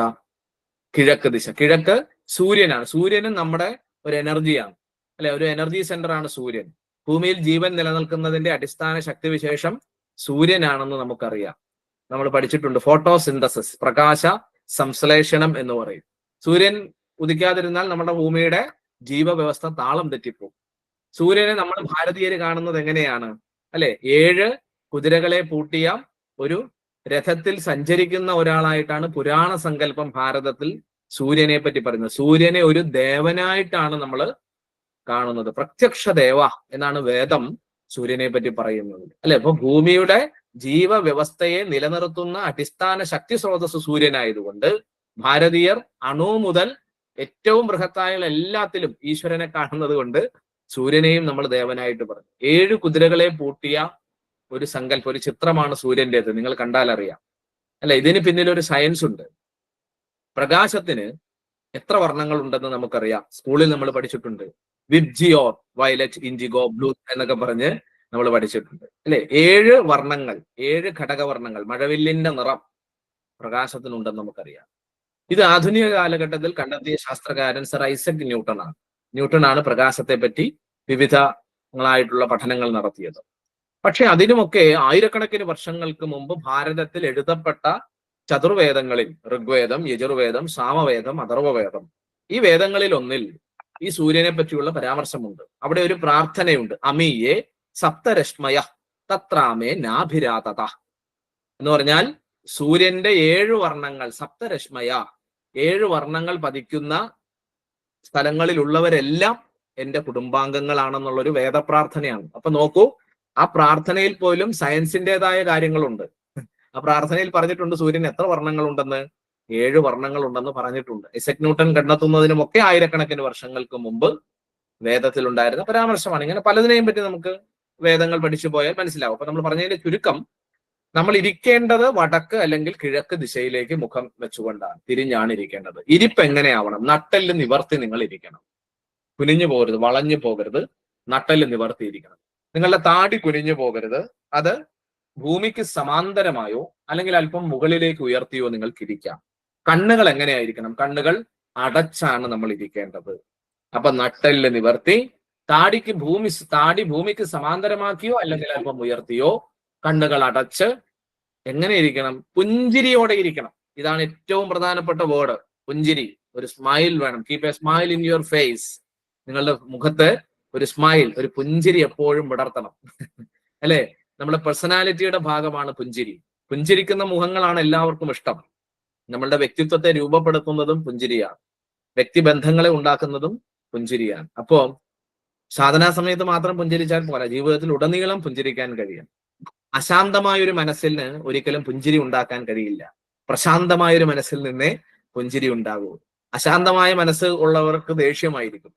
കിഴക്ക് ദിശ. കിഴക്ക് സൂര്യനാണ്. സൂര്യനും നമ്മുടെ ഒരു എനർജിയാണ്, അല്ലെ, ഒരു എനർജി സെന്റർ ആണ് സൂര്യൻ. ഭൂമിയിൽ ജീവൻ നിലനിൽക്കുന്നതിന്റെ അടിസ്ഥാന ശക്തിവിശേഷം സൂര്യനാണെന്ന് നമുക്കറിയാം. നമ്മൾ പഠിച്ചിട്ടുണ്ട് ഫോട്ടോസിന്തസിസ്, പ്രകാശ സംശ്ലേഷണം എന്ന് പറയും. സൂര്യൻ ഉദിക്കാതിരുന്നാൽ നമ്മുടെ ഭൂമിയുടെ ജീവവ്യവസ്ഥ താളം തെറ്റിപ്പോകും. സൂര്യനെ നമ്മൾ ഭാരതീയര് കാണുന്നത് എങ്ങനെയാണ്, അല്ലെ, 7 കുതിരകളെ പൂട്ടിയ ഒരു രഥത്തിൽ സഞ്ചരിക്കുന്ന ഒരാളായിട്ടാണ് പുരാണ സങ്കല്പം ഭാരതത്തിൽ സൂര്യനെ പറ്റി പറയുന്നത്. സൂര്യനെ ഒരു ദേവനായിട്ടാണ് നമ്മൾ കാണുന്നത്. പ്രത്യക്ഷ ദേവ എന്നാണ് വേദം സൂര്യനെ പറ്റി പറയുന്നത്, അല്ലെ? അപ്പൊ ഭൂമിയുടെ ജീവവ്യവസ്ഥയെ നിലനിർത്തുന്ന അടിസ്ഥാന ശക്തി സ്രോതസ് സൂര്യനായതുകൊണ്ട് ഭാരതീയർ അണു മുതൽ ഏറ്റവും ബൃഹത്തായ എല്ലാത്തിലും ഈശ്വരനെ കാണുന്നത് കൊണ്ട് സൂര്യനെയും നമ്മൾ ദേവനായിട്ട് പറഞ്ഞു. 7 കുതിരകളെ പൂട്ടിയ ഒരു സങ്കല്പം, ഒരു ചിത്രമാണ് സൂര്യൻ്റെത്. നിങ്ങൾ കണ്ടാൽ അറിയാം, അല്ലെ? ഇതിന് പിന്നിൽ ഒരു സയൻസ് ഉണ്ട്. പ്രകാശത്തിന് എത്ര വർണ്ണങ്ങൾ ഉണ്ടെന്ന് നമുക്കറിയാം. സ്കൂളിൽ നമ്മൾ പഠിച്ചിട്ടുണ്ട്. വിബ്ജിയോർ, വയലറ്റ്, ഇൻഡിഗോ, ബ്ലൂ എന്നൊക്കെ പറഞ്ഞ് നമ്മൾ പഠിച്ചിട്ടുണ്ട്, അല്ലെ? 7 വർണ്ണങ്ങൾ, 7 ഘടകവർണ്ണങ്ങൾ, മഴവില്ലിന്റെ നിറം പ്രകാശത്തിനുണ്ടെന്ന് നമുക്കറിയാം. ഇത് ആധുനിക കാലഘട്ടത്തിൽ കണ്ടെത്തിയ ശാസ്ത്രകാരൻ സർ ഐസക് ന്യൂട്ടനാണ്. ന്യൂട്ടനാണ് പ്രകാശത്തെ പറ്റി വിവിധങ്ങളായിട്ടുള്ള പഠനങ്ങൾ നടത്തിയത്. പക്ഷെ അതിനുമൊക്കെ ആയിരക്കണക്കിന് വർഷങ്ങൾക്ക് മുമ്പ് ഭാരതത്തിൽ എഴുതപ്പെട്ട ചതുർവേദങ്ങളിൽ, ഋഗ്വേദം, യജുർവേദം, സാമവേദം, അഥർവവേദം, ഈ വേദങ്ങളിൽ ഒന്നിൽ ഈ സൂര്യനെ പറ്റിയുള്ള പരാമർശമുണ്ട്. അവിടെ ഒരു പ്രാർത്ഥനയുണ്ട്. അമീയെ സപ്തരശ്മയ തത്രാമേ നാഭിരാതത എന്ന് പറഞ്ഞാൽ സൂര്യന്റെ 7 വർണ്ണങ്ങൾ, സപ്തരശ്മയ, 7 വർണ്ണങ്ങൾ പതിക്കുന്ന സ്ഥലങ്ങളിലുള്ളവരെല്ലാം എന്റെ കുടുംബാംഗങ്ങളാണെന്നുള്ളൊരു വേദപ്രാർത്ഥനയാണ്. അപ്പൊ നോക്കൂ, ആ പ്രാർത്ഥനയിൽ പോലും സയൻസിൻ്റെതായ കാര്യങ്ങളുണ്ട്. ആ പ്രാർത്ഥനയിൽ പറഞ്ഞിട്ടുണ്ട് സൂര്യൻ എത്ര വർണ്ണങ്ങളുണ്ടെന്ന്, 7 വർണ്ണങ്ങളുണ്ടെന്ന് പറഞ്ഞിട്ടുണ്ട്. ഐസക് ന്യൂട്ടൻ കണ്ടെത്തുന്നതിനുമൊക്കെ ആയിരക്കണക്കിന് വർഷങ്ങൾക്ക് മുമ്പ് വേദത്തിൽ ഉണ്ടായിരുന്ന പരാമർശമാണ്. ഇങ്ങനെ പലതിനെയും പറ്റി നമുക്ക് വേദങ്ങൾ പഠിച്ചു പോയാൽ മനസ്സിലാവും. അപ്പൊ നമ്മൾ പറഞ്ഞതിന്റെ ചുരുക്കം, നമ്മൾ ഇരിക്കേണ്ടത് വടക്ക് അല്ലെങ്കിൽ കിഴക്ക് ദിശയിലേക്ക് മുഖം വെച്ചുകൊണ്ടാണ്, തിരിഞ്ഞാണ് ഇരിക്കേണ്ടത്. ഇരിപ്പ് എങ്ങനെയാവണം? നട്ടെല്ല് നിവർത്തി നിങ്ങൾ ഇരിക്കണം. കുനിഞ്ഞു പോകരുത്, വളഞ്ഞു പോകരുത്, നട്ടെല്ല് നിവർത്തിയിരിക്കണം. നിങ്ങളുടെ താടി കുനിഞ്ഞു പോകരുത്. അത് ഭൂമിക്ക് സമാന്തരമായോ അല്ലെങ്കിൽ അല്പം മുകളിലേക്ക് ഉയർത്തിയോ നിങ്ങൾക്ക് ഇരിക്കാം. കണ്ണുകൾ എങ്ങനെയായിരിക്കണം? കണ്ണുകൾ അടച്ചാണ് നമ്മൾ ഇരിക്കേണ്ടത്. അപ്പൊ നട്ടെല്ല് നിവർത്തി, താടി ഭൂമിക്ക് സമാന്തരമാക്കിയോ അല്ലെങ്കിൽ അല്പം ഉയർത്തിയോ, കണ്ണുകൾ അടച്ച് എങ്ങനെ ഇരിക്കണം? പുഞ്ചിരിയോടെ ഇരിക്കണം. ഇതാണ് ഏറ്റവും പ്രധാനപ്പെട്ട വേർഡ്, പുഞ്ചിരി. ഒരു സ്മൈൽ വേണം. Keep a smile in your face. നിങ്ങളുടെ മുഖത്ത് ഒരു സ്മൈൽ, ഒരു പുഞ്ചിരി എപ്പോഴും വിടർത്തണം, അല്ലെ? നമ്മുടെ പേഴ്സണാലിറ്റിയുടെ ഭാഗമാണ് പുഞ്ചിരി. പുഞ്ചിരിക്കുന്ന മുഖങ്ങളാണ് എല്ലാവർക്കും ഇഷ്ടം. നമ്മളുടെ വ്യക്തിത്വത്തെ രൂപപ്പെടുത്തുന്നതും പുഞ്ചിരിയാണ്. വ്യക്തിബന്ധങ്ങളെ ഉണ്ടാക്കുന്നതും പുഞ്ചിരിയാണ്. അപ്പോ സാധനാ സമയത്ത് മാത്രം പുഞ്ചിരിച്ചാൽ പോരാ, ജീവിതത്തിൽ ഉടനീളം പുഞ്ചിരിക്കാൻ കഴിയും. അശാന്തമായൊരു മനസ്സിന് ഒരിക്കലും പുഞ്ചിരി ഉണ്ടാക്കാൻ കഴിയില്ല. പ്രശാന്തമായൊരു മനസ്സിൽ നിന്നേ പുഞ്ചിരി ഉണ്ടാകൂ. അശാന്തമായ മനസ്സ് ഉള്ളവർക്ക് ദേഷ്യമായിരിക്കും.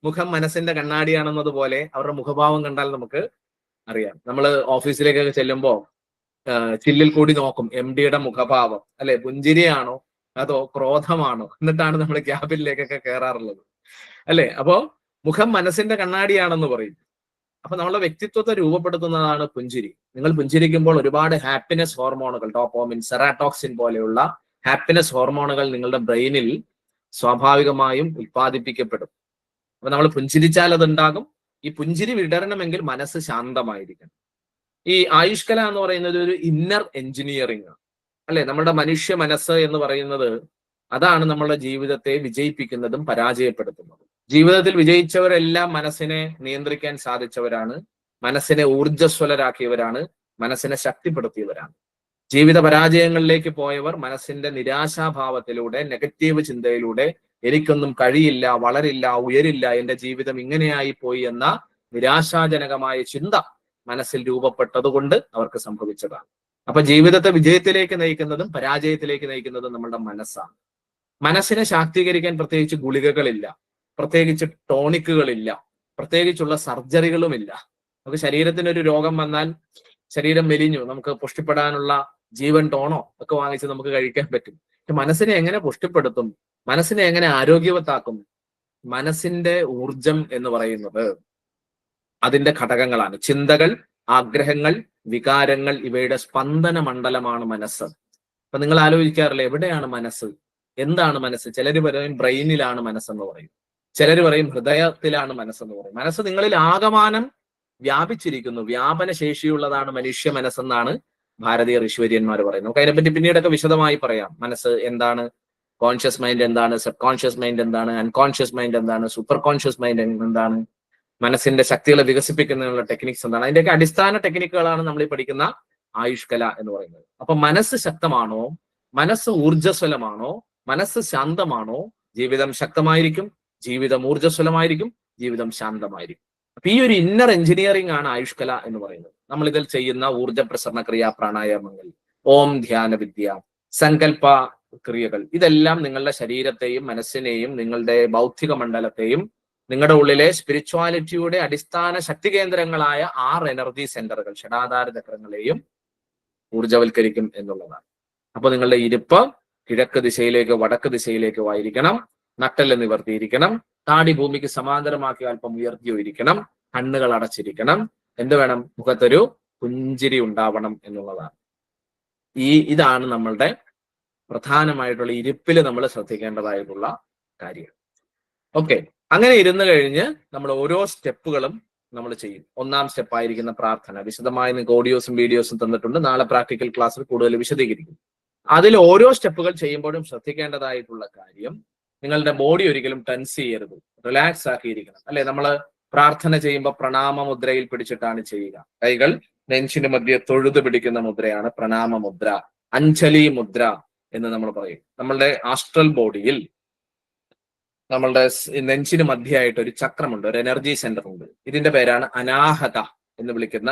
മുഖം മനസ്സിന്റെ കണ്ണാടിയാണെന്നതുപോലെ അവരുടെ മുഖഭാവം കണ്ടാൽ നമുക്ക് അറിയാം. നമ്മൾ ഓഫീസിലേക്കൊക്കെ ചെല്ലുമ്പോ ചില്ലിൽ കൂടി നോക്കും MD-യുടെ മുഖഭാവം, അല്ലെ? പുഞ്ചിരിയാണോ അതോ ക്രോധമാണോ? എന്നിട്ടാണ് നമ്മൾ ക്യാബിനിലേക്കൊക്കെ കയറാറുള്ളത്, അല്ലെ? അപ്പോ മുഖം മനസ്സിന്റെ കണ്ണാടിയാണെന്ന് പറയും. അപ്പൊ നമ്മളെ വ്യക്തിത്വത്തെ രൂപപ്പെടുത്തുന്നതാണ് പുഞ്ചിരി. നിങ്ങൾ പുഞ്ചിരിക്കുമ്പോൾ ഒരുപാട് ഹാപ്പിനെസ് ഹോർമോണുകൾ, ഡോപാമിൻ, സെറാടോക്സിൻ പോലെയുള്ള ഹാപ്പിനെസ് ഹോർമോണുകൾ നിങ്ങളുടെ ബ്രെയിനിൽ സ്വാഭാവികമായും ഉത്പാദിപ്പിക്കപ്പെടും. അപ്പൊ നമ്മൾ പുഞ്ചിരിച്ചാൽ അതുണ്ടാകും. ഈ പുഞ്ചിരി വിടരണമെങ്കിൽ മനസ്സ് ശാന്തമായിരിക്കണം. ഈ ആയുഷ്കല എന്ന് പറയുന്നത് ഒരു ഇന്നർ എഞ്ചിനീയറിംഗ് ആണ്, അല്ലെ? നമ്മുടെ മനുഷ്യ മനസ്സ് എന്ന് പറയുന്നത് അതാണ് നമ്മളുടെ ജീവിതത്തെ വിജയിപ്പിക്കുന്നതും പരാജയപ്പെടുത്തുന്നതും. ജീവിതത്തിൽ വിജയിച്ചവരെല്ലാം മനസ്സിനെ നിയന്ത്രിക്കാൻ സാധിച്ചവരാണ്, മനസ്സിനെ ഊർജ്ജസ്വലരാക്കിയവരാണ്, മനസ്സിനെ ശക്തിപ്പെടുത്തിയവരാണ്. ജീവിത പരാജയങ്ങളിലേക്ക് പോയവർ മനസ്സിന്റെ നിരാശാഭാവത്തിലൂടെ, നെഗറ്റീവ് ചിന്തയിലൂടെ എനിക്കൊന്നും കഴിയില്ല, വളരില്ല, ഉയരില്ല, എന്റെ ജീവിതം ഇങ്ങനെയായി പോയി എന്ന നിരാശാജനകമായ ചിന്ത മനസ്സിൽ രൂപപ്പെട്ടതുകൊണ്ട് അവർക്ക് സംഭവിച്ചതാണ്. അപ്പൊ ജീവിതത്തെ വിജയത്തിലേക്ക് നയിക്കുന്നതും പരാജയത്തിലേക്ക് നയിക്കുന്നതും നമ്മളുടെ മനസ്സാണ്. മനസ്സിനെ ശാക്തീകരിക്കാൻ പ്രത്യേകിച്ച് ഗുളികകളില്ല, പ്രത്യേകിച്ച് ടോണിക്കുകളില്ല, പ്രത്യേകിച്ചുള്ള സർജറികളുമില്ല. നമുക്ക് ശരീരത്തിനൊരു രോഗം വന്നാൽ, ശരീരം മെലിഞ്ഞു, നമുക്ക് പുഷ്ടിപ്പെടാനുള്ള ജീവൻ ടോണോ ഒക്കെ വാങ്ങിച്ച് നമുക്ക് കഴിക്കാൻ പറ്റും. പക്ഷെ മനസ്സിനെ എങ്ങനെ പുഷ്ടിപ്പെടുത്തും? മനസ്സിനെ എങ്ങനെ ആരോഗ്യവത്താക്കും? മനസ്സിന്റെ ഊർജം എന്ന് പറയുന്നത് അതിന്റെ ഘടകങ്ങളാണ്. ചിന്തകൾ, ആഗ്രഹങ്ങൾ, വികാരങ്ങൾ, ഇവയുടെ സ്പന്ദന മണ്ഡലമാണ് മനസ്സ്. അപ്പൊ നിങ്ങൾ ആലോചിക്കാറില്ലേ, എവിടെയാണ് മനസ്സ്? എന്താണ് മനസ്സ്? ചിലർ പറയും ബ്രെയിനിലാണ് മനസ്സെന്ന് പറയും, ചിലർ പറയും ഹൃദയത്തിലാണ് മനസ്സെന്ന് പറയും. മനസ്സ് നിങ്ങളിൽ ആകമാനം വ്യാപിച്ചിരിക്കുന്നു. വ്യാപന ശേഷിയുള്ളതാണ് മനുഷ്യ മനസ്സെന്നാണ് ഭാരതീയ ഋഷിവര്യന്മാർ പറയുന്നത്. നമുക്ക് അതിനെപ്പറ്റി പിന്നീടൊക്കെ വിശദമായി പറയാം. മനസ്സ് എന്താണ്, കോൺഷ്യസ് മൈൻഡ് എന്താണ്, സബ് കോൺഷ്യസ് മൈൻഡ് എന്താണ്, അൺകോൺഷ്യസ് മൈൻഡ് എന്താണ്, സൂപ്പർ കോൺഷ്യസ് മൈൻഡ് എന്താണ്, മനസ്സിന്റെ ശക്തികളെ വികസിപ്പിക്കുന്നതിനുള്ള ടെക്നിക്സ് എന്താണ്, അതിന്റെയൊക്കെ അടിസ്ഥാന ടെക്നിക്കുകളാണ് നമ്മൾ ഈ പഠിക്കുന്ന ആയുഷ്കല എന്ന് പറയുന്നത്. അപ്പൊ മനസ്സ് ശക്തമാണോ, മനസ്സ് ഊർജ്ജസ്വലമാണോ, മനസ്സ് ശാന്തമാണോ, ജീവിതം ശക്തമായിരിക്കും, ജീവിതം ഊർജ്ജസ്വലമായിരിക്കും, ജീവിതം ശാന്തമായിരിക്കും. അപ്പൊ ഈ ഒരു ഇന്നർ എഞ്ചിനീയറിംഗ് ആണ് ആയുഷ്കല എന്ന് പറയുന്നത്. നമ്മൾ ഇതിൽ ചെയ്യുന്ന ഊർജ്ജ പ്രസരണ ക്രിയാ പ്രാണായാമങ്ങൾ, ഓം ധ്യാന വിദ്യ, സങ്കല്പ ക്രിയകൾ, ഇതെല്ലാം നിങ്ങളുടെ ശരീരത്തെയും മനസ്സിനെയും നിങ്ങളുടെ ബൗദ്ധിക മണ്ഡലത്തെയും നിങ്ങളുടെ ഉള്ളിലെ സ്പിരിച്വാലിറ്റിയുടെ അടിസ്ഥാന ശക്തി കേന്ദ്രങ്ങളായ 6 എനർജി സെന്ററുകൾ, ഷഡാധാര ചക്രങ്ങളെയും ഊർജ്ജവൽക്കരിക്കും എന്നുള്ളതാണ്. അപ്പൊ നിങ്ങളുടെ ഇരിപ്പ് കിഴക്ക് ദിശയിലേക്ക് വടക്ക് ദിശയിലേക്ക് ആയിരിക്കണം, നട്ടെല്ല് നിവർത്തിയിരിക്കണം, താടി ഭൂമിക്ക് സമാന്തരമാക്കി അല്പം ഉയർത്തിയിരിക്കണം, കണ്ണുകൾ അടച്ചിരിക്കണം, എന്ത് വേണം, മുഖത്തൊരു പുഞ്ചിരി ഉണ്ടാവണം എന്നുള്ളതാണ്. ഇതാണ് നമ്മളുടെ പ്രധാനമായിട്ടുള്ള ഇരിപ്പിൽ നമ്മൾ ശ്രദ്ധിക്കേണ്ടതായിട്ടുള്ള കാര്യം. ഓക്കെ, അങ്ങനെ ഇരുന്ന് കഴിഞ്ഞ് നമ്മൾ ഓരോ സ്റ്റെപ്പുകളും നമ്മൾ ചെയ്യും. 1-ാം സ്റ്റെപ്പ് ആയിരിക്കുന്ന പ്രാർത്ഥന വിശദമായി നിങ്ങൾക്ക് ഓഡിയോസും വീഡിയോസും തന്നിട്ടുണ്ട്. നാളെ പ്രാക്ടിക്കൽ ക്ലാസ്സിൽ കൂടുതൽ വിശദീകരിക്കും. അതിൽ ഓരോ സ്റ്റെപ്പുകൾ ചെയ്യുമ്പോഴും ശ്രദ്ധിക്കേണ്ടതായിട്ടുള്ള കാര്യം, നിങ്ങളുടെ ബോഡി ഒരിക്കലും ടെൻസ് ചെയ്യരുത്, റിലാക്സ് ആക്കിയിരിക്കണം. അല്ലെ, നമ്മൾ പ്രാർത്ഥന ചെയ്യുമ്പോൾ പ്രണാമ മുദ്രയിൽ പിടിച്ചിട്ടാണ് ചെയ്യുക. കൈകൾ നെഞ്ചിന് മധ്യ തൊഴുതു പിടിക്കുന്ന മുദ്രയാണ് പ്രണാമ മുദ്ര, അഞ്ജലി മുദ്ര എന്ന് നമ്മൾ പറയും. നമ്മളുടെ ആസ്ട്രൽ ബോഡിയിൽ നമ്മളുടെ നെഞ്ചിന് മധ്യമായിട്ട് ഒരു ചക്രമുണ്ട്, ഒരു എനർജി സെന്റർ ഉണ്ട്. ഇതിന്റെ പേരാണ് അനാഹത എന്ന് വിളിക്കുന്ന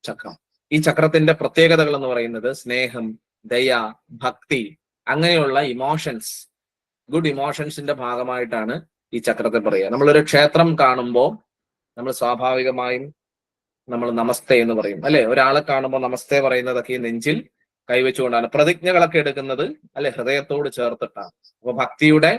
ചക്രം. ഈ ചക്രത്തിന്റെ പ്രത്യേകതകൾ എന്ന് പറയുന്നത് സ്നേഹം, ദയ, ഭക്തി, അങ്ങനെയുള്ള ഇമോഷൻസ്, ഗുഡ് ഇമോഷൻസിന്റെ ഭാഗമായിട്ടാണ് ഈ ചക്രത്തെ പറയുക. നമ്മളൊരു ക്ഷേത്രം കാണുമ്പോൾ നമ്മൾ സ്വാഭാവികമായും നമ്മൾ നമസ്തേ എന്ന് പറയും, അല്ലെ? ഒരാളെ കാണുമ്പോൾ നമസ്തേ പറയുന്നതൊക്കെ ഈ നെഞ്ചിൽ കൈവച്ചുകൊണ്ടാണ്. പ്രതിജ്ഞകളൊക്കെ എടുക്കുന്നത് അല്ലെ ഹൃദയത്തോട് ചേർത്തിട്ടാണ്. അപ്പൊ ഭക്തിയുടെ,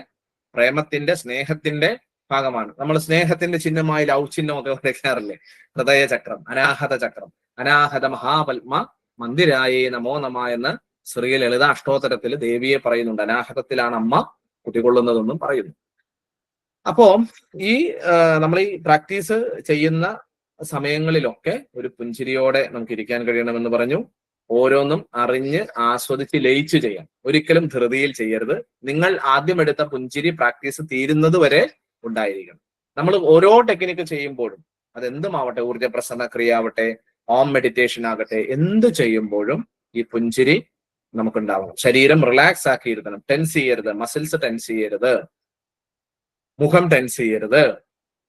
പ്രേമത്തിന്റെ, സ്നേഹത്തിന്റെ ഭാഗമാണ്. നമ്മൾ സ്നേഹത്തിന്റെ ചിഹ്നമായി ലവ് ചിഹ്നമൊക്കെ വരയ്ക്കാറില്ലേ? ഹൃദയ ചക്രം, അനാഹത ചക്രം. അനാഹത മഹാപത്മ മന്ദിരായേ നമോ നമ എന്ന് ശ്രീ ലളിത അഷ്ടോത്തരത്തിൽ ദേവിയെ പറയുന്നുണ്ട്. അനാഹതത്തിലാണ് അമ്മ കുടികൊള്ളുന്നതെന്നും പറയുന്നു. അപ്പോ ഈ നമ്മൾ ഈ പ്രാക്ടീസ് ചെയ്യുന്ന സമയങ്ങളിലൊക്കെ ഒരു പുഞ്ചിരിയോടെ നമുക്ക് ഇരിക്കാൻ കഴിയണമെന്ന് പറഞ്ഞു. ഓരോന്നും അറിഞ്ഞ് ആസ്വദിച്ച് ലയിച്ചു ചെയ്യാം. ഒരിക്കലും ധൃതിയിൽ ചെയ്യരുത്. നിങ്ങൾ ആദ്യം എടുത്ത പുഞ്ചിരി പ്രാക്ടീസ് തീരുന്നത് വരെ ഉണ്ടായിരിക്കണം. നമ്മൾ ഓരോ ടെക്നിക്ക് ചെയ്യുമ്പോഴും, അതെന്തുമാവട്ടെ, ഊർജ്ജ പ്രസന്ന ക്രിയ ആവട്ടെ, ഓം മെഡിറ്റേഷൻ ആകട്ടെ, എന്ത് ചെയ്യുമ്പോഴും ഈ പുഞ്ചിരി നമുക്കുണ്ടാവണം. ശരീരം റിലാക്സ് ആക്കിയിരുത്തണം, ടെൻസ് ചെയ്യരുത്, മസിൽസ് ടെൻസ് ചെയ്യരുത്, മുഖം ടെൻസ് ചെയ്യരുത്,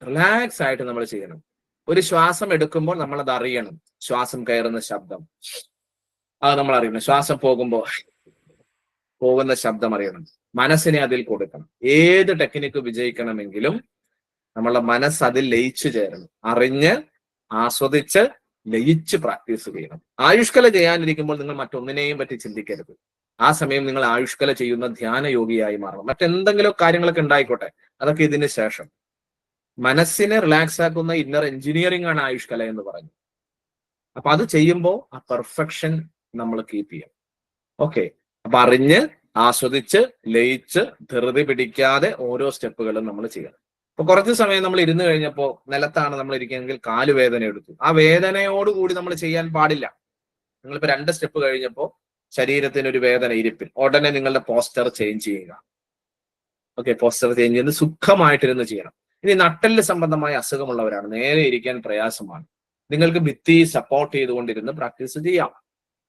റിലാക്സ് ആയിട്ട് നമ്മൾ ചെയ്യണം. ഒരു ശ്വാസം എടുക്കുമ്പോൾ നമ്മൾ അത് അറിയണം. ശ്വാസം കയറുന്ന ശബ്ദം അത് നമ്മൾ അറിയണം. ശ്വാസം പോകുന്ന ശബ്ദം അറിയണം. മനസ്സിനെ അതിൽ കൊടുക്കണം. ഏത് ടെക്നിക്ക് വിജയിക്കണമെങ്കിലും നമ്മളുടെ മനസ്സ് അതിൽ ലയിച്ചു ചേരണം. അറിഞ്ഞ് ആസ്വദിച്ച് ലയിച്ച് പ്രാക്ടീസ് ചെയ്യണം. ആയുഷ്കല ചെയ്യാനിരിക്കുമ്പോൾ നിങ്ങൾ മറ്റൊന്നിനെയും പറ്റി ചിന്തിക്കരുത്. ആ സമയം നിങ്ങൾ ആയുഷ്കല ചെയ്യുന്ന ധ്യാന യോഗിയായി മാറണം. മറ്റെന്തെങ്കിലും കാര്യങ്ങളൊക്കെ ഉണ്ടായിക്കോട്ടെ, അതൊക്കെ ഇതിന് ശേഷം. മനസ്സിനെ റിലാക്സ് ആക്കുന്ന ഇന്നർ എഞ്ചിനീയറിംഗ് ആണ് ആയുഷ്കല എന്ന് പറഞ്ഞു. അപ്പൊ അത് ചെയ്യുമ്പോൾ ആ പെർഫെക്ഷൻ നമ്മൾ കീപ്പ് ചെയ്യാം. ഓക്കെ, അപ്പൊ അറിഞ്ഞ് ആസ്വദിച്ച് ലയിച്ച് ധൃതി പിടിക്കാതെ ഓരോ സ്റ്റെപ്പുകളും നമ്മൾ ചെയ്യണം. അപ്പൊ കുറച്ച് സമയം നമ്മൾ ഇരുന്ന് കഴിഞ്ഞപ്പോൾ, നിലത്താണ് നമ്മൾ ഇരിക്കുകയെങ്കിൽ കാലുവേദന എടുത്തു, ആ വേദനയോടുകൂടി നമ്മൾ ചെയ്യാൻ പാടില്ല. നിങ്ങളിപ്പോ 2 സ്റ്റെപ്പ് കഴിഞ്ഞപ്പോൾ ശരീരത്തിന് ഒരു വേദന ഇരിപ്പിൽ, ഉടനെ നിങ്ങളുടെ പോസ്റ്റർ ചേഞ്ച് ചെയ്യുക. ഓക്കെ, പോസ്റ്റർ ചേഞ്ച് ചെയ്ത് സുഖമായിട്ടിരുന്ന് ചെയ്യണം. ഇനി നട്ടെല്ല് സംബന്ധമായ അസുഖമുള്ളവരാണ്, നേരെ ഇരിക്കാൻ പ്രയാസമാണ്, നിങ്ങൾക്ക് ഭിത്തി സപ്പോർട്ട് ചെയ്തുകൊണ്ടിരുന്ന് പ്രാക്ടീസ് ചെയ്യാം.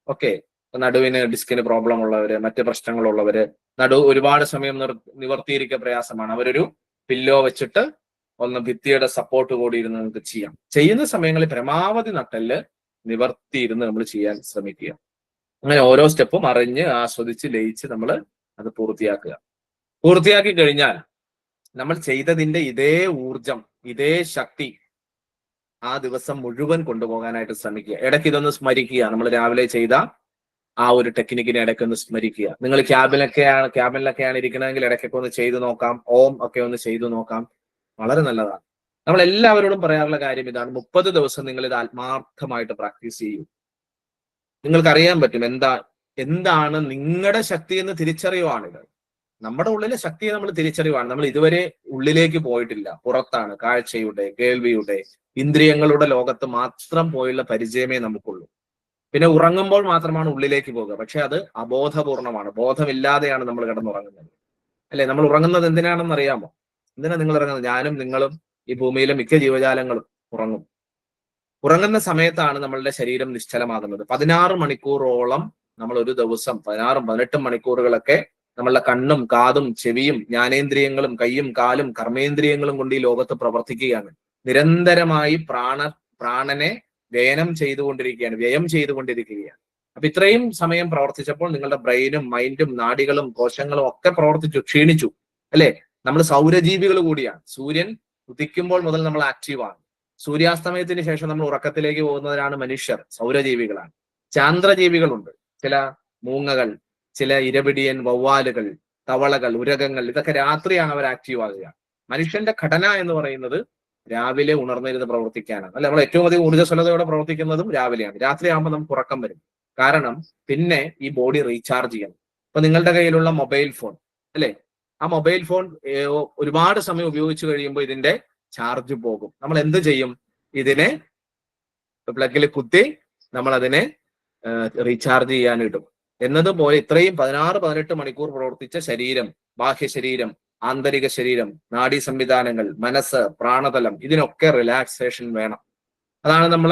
ഓക്കെ, നടുവിന് ഡിസ്കിന് പ്രോബ്ലം ഉള്ളവര്, മറ്റ് പ്രശ്നങ്ങളുള്ളവര്, ഒരുപാട് സമയം നിവർത്തിയിരിക്കുക പ്രയാസമാണ്, അവരൊരു പില്ലോ വെച്ചിട്ട് ഒന്ന് ഭിത്തിയുടെ സപ്പോർട്ട് കൂടി ഇരുന്ന് നിങ്ങൾക്ക് ചെയ്യാം. ചെയ്യുന്ന സമയങ്ങളിൽ പരമാവധി നട്ടെല്ല് നിവർത്തിയിരുന്ന് നമ്മൾ ചെയ്യാൻ ശ്രമിക്കുക. അങ്ങനെ ഓരോ സ്റ്റെപ്പും അറിഞ്ഞ് ആസ്വദിച്ച് ലയിച്ച് നമ്മൾ അത് പൂർത്തിയാക്കുക. പൂർത്തിയാക്കി കഴിഞ്ഞാൽ നമ്മൾ ചെയ്തതിന്റെ ഇതേ ഊർജം, ഇതേ ശക്തി ആ ദിവസം മുഴുവൻ കൊണ്ടുപോകാനായിട്ട് ശ്രമിക്കുക. ഇടയ്ക്ക് ഇതൊന്ന് സ്മരിക്കുക. നമ്മൾ രാവിലെ ചെയ്ത ആ ഒരു ടെക്നിക്കിനെ ഇടയ്ക്കൊന്ന് സ്മരിക്കുക. നിങ്ങൾ ക്യാബിനിലൊക്കെയാണ് ഇരിക്കണമെങ്കിൽ ഇടയ്ക്കൊക്കെ ഒന്ന് ചെയ്തു നോക്കാം. ഓം ഒക്കെ ഒന്ന് ചെയ്തു നോക്കാം. വളരെ നല്ലതാണ്. നമ്മൾ എല്ലാവരോടും പറയാറുള്ള കാര്യം ഇതാണ്: 30 ദിവസം നിങ്ങൾ ഇത് ആത്മാർത്ഥമായിട്ട് പ്രാക്ടീസ് ചെയ്യൂ. നിങ്ങൾക്കറിയാൻ പറ്റും എന്താണ് നിങ്ങളുടെ ശക്തി എന്ന് തിരിച്ചറിയുവാണിത്. നമ്മുടെ ഉള്ളിലെ ശക്തിയെ നമ്മൾ തിരിച്ചറിയുവാണ്. നമ്മൾ ഇതുവരെ ഉള്ളിലേക്ക് പോയിട്ടില്ല, പുറത്താണ്. കാഴ്ചയുടെ, കേൾവിയുടെ, ഇന്ദ്രിയങ്ങളുടെ ലോകത്ത് മാത്രം പോയുള്ള പരിചയമേ നമുക്കുള്ളൂ. പിന്നെ ഉറങ്ങുമ്പോൾ മാത്രമാണ് ഉള്ളിലേക്ക് പോകുക. പക്ഷെ അത് അബോധപൂർണമാണ്, ബോധമില്ലാതെയാണ് നമ്മൾ കിടന്നുറങ്ങുന്നത്. അല്ലെ, നമ്മൾ ഉറങ്ങുന്നത് എന്തിനാണെന്ന് അറിയാമോ? എന്തിനാ നിങ്ങൾ ഇറങ്ങുന്നത്? ഞാനും നിങ്ങളും ഈ ഭൂമിയിലെ മിക്ക ജീവജാലങ്ങളും ഉറങ്ങും. ഉറങ്ങുന്ന സമയത്താണ് നമ്മളുടെ ശരീരം നിശ്ചലമാകുന്നത്. 16 മണിക്കൂറോളം നമ്മൾ ഒരു ദിവസം 16-18 മണിക്കൂറുകളൊക്കെ നമ്മളുടെ കണ്ണും കാതും ചെവിയും ജ്ഞാനേന്ദ്രിയങ്ങളും കയ്യും കാലും കർമ്മേന്ദ്രിയങ്ങളും കൊണ്ട് ഈ ലോകത്ത് പ്രവർത്തിക്കുകയാണ്. നിരന്തരമായി പ്രാണനെ വ്യയം ചെയ്തുകൊണ്ടിരിക്കുകയാണ്. അപ്പൊ ഇത്രയും സമയം പ്രവർത്തിച്ചപ്പോൾ നിങ്ങളുടെ ബ്രെയിനും മൈൻഡും നാഡികളും കോശങ്ങളും ഒക്കെ പ്രവർത്തിച്ചു, ക്ഷീണിച്ചു, അല്ലെ? നമ്മൾ സൗരജീവികൾ കൂടിയാണ്. സൂര്യൻ ഉദിക്കുമ്പോൾ മുതൽ നമ്മൾ ആക്റ്റീവാണ്. സൂര്യാസ്തമയത്തിന് ശേഷം നമ്മൾ ഉറക്കത്തിലേക്ക് പോകുന്നവരാണ് മനുഷ്യർ, സൗരജീവികളാണ്. ചാന്ദ്രജീവികളുണ്ട്, ചില മൂങ്ങകൾ, ചില ഇരപിടിയൻ വവ്വാലുകൾ, തവളകൾ, ഉരകങ്ങൾ, ഇതൊക്കെ രാത്രിയാണ് അവർ ആക്റ്റീവ് ആകുക. മനുഷ്യന്റെ ഘടന എന്ന് പറയുന്നത് രാവിലെ ഉണർന്നിരുന്ന് പ്രവർത്തിക്കാനാണ്, അല്ലെ? നമ്മൾ ഏറ്റവും അധികം ഊർജ്ജസ്വലതയോടെ പ്രവർത്തിക്കുന്നതും രാവിലെയാണ്. രാത്രിയാകുമ്പോൾ നമുക്ക് ഉറക്കം വരും. കാരണം പിന്നെ ഈ ബോഡി റീചാർജ് ചെയ്യണം. ഇപ്പൊ നിങ്ങളുടെ കയ്യിലുള്ള മൊബൈൽ ഫോൺ, അല്ലെ? ആ മൊബൈൽ ഫോൺ ഒരുപാട് സമയം ഉപയോഗിച്ചു കഴിയുമ്പോൾ ഇതിന്റെ ചാർജ് പോകും. നമ്മൾ എന്ത് ചെയ്യും? ഇതിനെ പ്ലഗിൽ കുത്തി നമ്മൾ അതിനെ റീചാർജ് ചെയ്യാൻ ഇടും. എന്നതുപോലെ ഇത്രയും 16-18 മണിക്കൂർ പ്രവർത്തിച്ച ശരീരം, ബാഹ്യ ശരീരം, ആന്തരിക ശരീരം, നാഡീ സംവിധാനങ്ങൾ, മനസ്സ്, പ്രാണതലം, ഇതിനൊക്കെ റിലാക്സേഷൻ വേണം. അതാണ് നമ്മൾ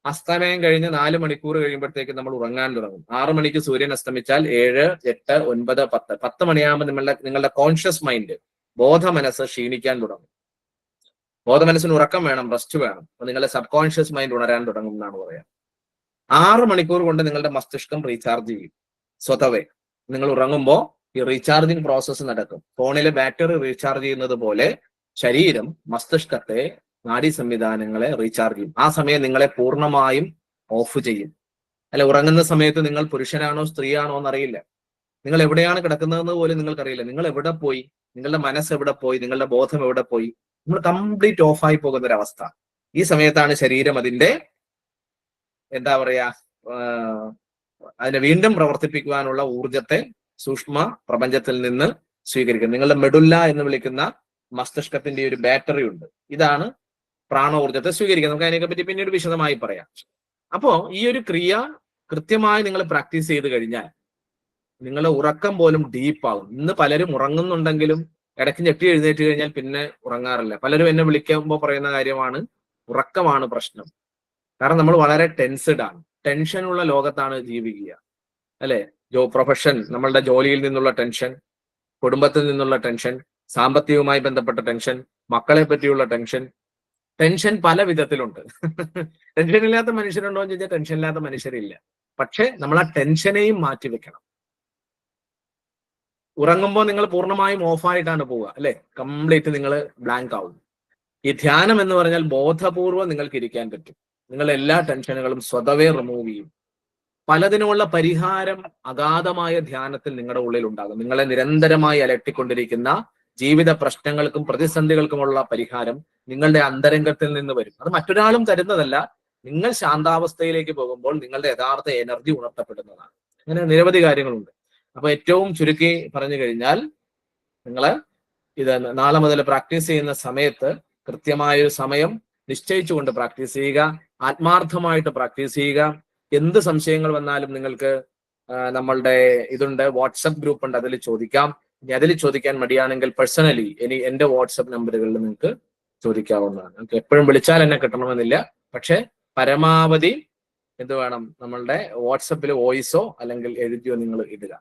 അസ്തമയം കഴിഞ്ഞ് 4 മണിക്കൂർ കഴിയുമ്പോഴത്തേക്ക് നമ്മൾ ഉറങ്ങാൻ തുടങ്ങും. 6 മണിക്ക് സൂര്യൻ അസ്തമിച്ചാൽ 7, 8, 9, 10 മണിയാകുമ്പോൾ നിങ്ങളുടെ കോൺഷ്യസ് മൈൻഡ്, ബോധ മനസ്സ് ക്ഷീണിക്കാൻ തുടങ്ങും. ബോധ മനസ്സിന് ഉറക്കം വേണം, റെസ്റ്റ് വേണം. അപ്പൊ നിങ്ങളുടെ സബ് കോൺഷ്യസ് മൈൻഡ് ഉണരാൻ തുടങ്ങും എന്നാണ് പറയാം. 6 മണിക്കൂർ കൊണ്ട് നിങ്ങളുടെ മസ്തിഷ്കം റീചാർജ് ചെയ്യും. സ്വതവേ നിങ്ങൾ ഉറങ്ങുമ്പോൾ ഈ റീചാർജിങ് പ്രോസസ്സ് നടക്കും. ഫോണിലെ ബാറ്ററി റീചാർജ് ചെയ്യുന്നത് പോലെ ശരീരം മസ്തിഷ്കത്തെ, നാഡീ സംവിധാനങ്ങളെ റീചാർജ് ചെയ്യും. ആ സമയം നിങ്ങളെ പൂർണ്ണമായും ഓഫ് ചെയ്യും. അല്ല, ഉറങ്ങുന്ന സമയത്ത് നിങ്ങൾ പുരുഷനാണോ സ്ത്രീയാണോ എന്നറിയില്ല. നിങ്ങൾ എവിടെയാണ് കിടക്കുന്നതെന്ന് പോലും നിങ്ങൾക്കറിയില്ല. നിങ്ങൾ എവിടെ പോയി, നിങ്ങളുടെ മനസ്സ് എവിടെ പോയി, നിങ്ങളുടെ ബോധം എവിടെ പോയി, നിങ്ങൾ കംപ്ലീറ്റ് ഓഫായി പോകുന്ന ഒരവസ്ഥ. ഈ സമയത്താണ് ശരീരം അതിന്റെ എന്താ പറയാ അതിനെ വീണ്ടും പ്രവർത്തിപ്പിക്കുവാനുള്ള ഊർജത്തെ സൂക്ഷ്മ പ്രപഞ്ചത്തിൽ നിന്ന് സ്വീകരിക്കുന്നത്. നിങ്ങളുടെ മെഡുല്ല എന്ന് വിളിക്കുന്ന മസ്തിഷ്കത്തിന്റെ ഒരു ബാറ്ററി ഉണ്ട്. ഇതാണ് പ്രാണോർജത്തെ സ്വീകരിക്കുന്നത്. നമുക്ക് അതിനെ പറ്റി പിന്നീട് വിശദമായി പറയാം. അപ്പോ ഈ ഒരു ക്രിയ കൃത്യമായി നിങ്ങൾ പ്രാക്ടീസ് ചെയ്ത് കഴിഞ്ഞാൽ നിങ്ങളുടെ ഉറക്കം പോലും ഡീപ്പാകും. ഇന്ന് പലരും ഉറങ്ങുന്നുണ്ടെങ്കിലും ഇടയ്ക്ക് ഞെട്ടി എഴുന്നേറ്റ് കഴിഞ്ഞാൽ പിന്നെ ഉറങ്ങാറില്ല. പലരും എന്നെ വിളിക്കുമ്പോൾ പറയുന്ന കാര്യമാണ്, ഉറക്കമാണ് പ്രശ്നം. കാരണം നമ്മൾ വളരെ ടെൻസ്ഡ് ആണ്, ടെൻഷനുള്ള ലോകത്താണ് ജീവിക്കുക, അല്ലെ? പ്രൊഫഷൻ, നമ്മളുടെ ജോലിയിൽ നിന്നുള്ള ടെൻഷൻ, കുടുംബത്തിൽ നിന്നുള്ള ടെൻഷൻ, സാമ്പത്തികവുമായി ബന്ധപ്പെട്ട ടെൻഷൻ, മക്കളെ പറ്റിയുള്ള ടെൻഷൻ. ടെൻഷൻ പല വിധത്തിലുണ്ട്. ടെൻഷൻ ഇല്ലാത്ത മനുഷ്യരുണ്ടോ എന്ന് ചോദിച്ചാൽ ടെൻഷൻ ഇല്ലാത്ത മനുഷ്യരില്ല. പക്ഷെ നമ്മൾ ആ ടെൻഷനെയും മാറ്റി വെക്കണം. ഉറങ്ങുമ്പോൾ നിങ്ങൾ പൂർണ്ണമായും ഓഫായിട്ടാണ് പോവുക, അല്ലെ? കംപ്ലീറ്റ് നിങ്ങൾ ബ്ലാങ്ക് ആവും. ഈ ധ്യാനം എന്ന് പറഞ്ഞാൽ ബോധപൂർവം നിങ്ങൾക്ക് ഇരിക്കാൻ പറ്റും. നിങ്ങൾ എല്ലാ ടെൻഷനുകളും സ്വതവേ റിമൂവ് ചെയ്യും. പലതിനുമുള്ള പരിഹാരം അഗാധമായ ധ്യാനത്തിൽ നിങ്ങളുടെ ഉള്ളിൽ ഉണ്ടാകും. നിങ്ങളെ നിരന്തരമായി അലട്ടിക്കൊണ്ടിരിക്കുന്ന ജീവിത പ്രശ്നങ്ങൾക്കും പ്രതിസന്ധികൾക്കുമുള്ള പരിഹാരം നിങ്ങളുടെ അന്തരംഗത്തിൽ നിന്ന് വരും. അത് മറ്റൊരാളും തരുന്നതല്ല. നിങ്ങൾ ശാന്താവസ്ഥയിലേക്ക് പോകുമ്പോൾ നിങ്ങളുടെ യഥാർത്ഥ എനർജി ഉണർത്തപ്പെടുന്നതാണ്. അങ്ങനെ നിരവധി കാര്യങ്ങളുണ്ട്. അപ്പൊ ഏറ്റവും ചുരുക്കി പറഞ്ഞു കഴിഞ്ഞാൽ, നിങ്ങൾ ഇത് നാളെ മുതൽ പ്രാക്ടീസ് ചെയ്യുന്ന സമയത്ത് കൃത്യമായൊരു സമയം നിശ്ചയിച്ചുകൊണ്ട് പ്രാക്ടീസ് ചെയ്യുക. ആത്മാർത്ഥമായിട്ട് പ്രാക്ടീസ് ചെയ്യുക. എന്ത് സംശയങ്ങൾ വന്നാലും നിങ്ങൾക്ക് നമ്മളുടെ ഇതുണ്ട്, വാട്സപ്പ് ഗ്രൂപ്പ് ഉണ്ട്, അതിൽ ചോദിക്കാം. ഇനി അതിൽ ചോദിക്കാൻ മടിയാണെങ്കിൽ പേഴ്സണലി എന്റെ വാട്സപ്പ് നമ്പറുകളിൽ നിങ്ങൾക്ക് ചോദിക്കാവുന്നതാണ്. നിങ്ങൾക്ക് എപ്പോഴും വിളിച്ചാൽ എന്നെ കിട്ടണമെന്നില്ല. പക്ഷെ പരമാവധി എന്ത് വേണം, നമ്മളുടെ വാട്സപ്പിൽ വോയിസോ അല്ലെങ്കിൽ എഴുതിയോ നിങ്ങൾ ഇടുക.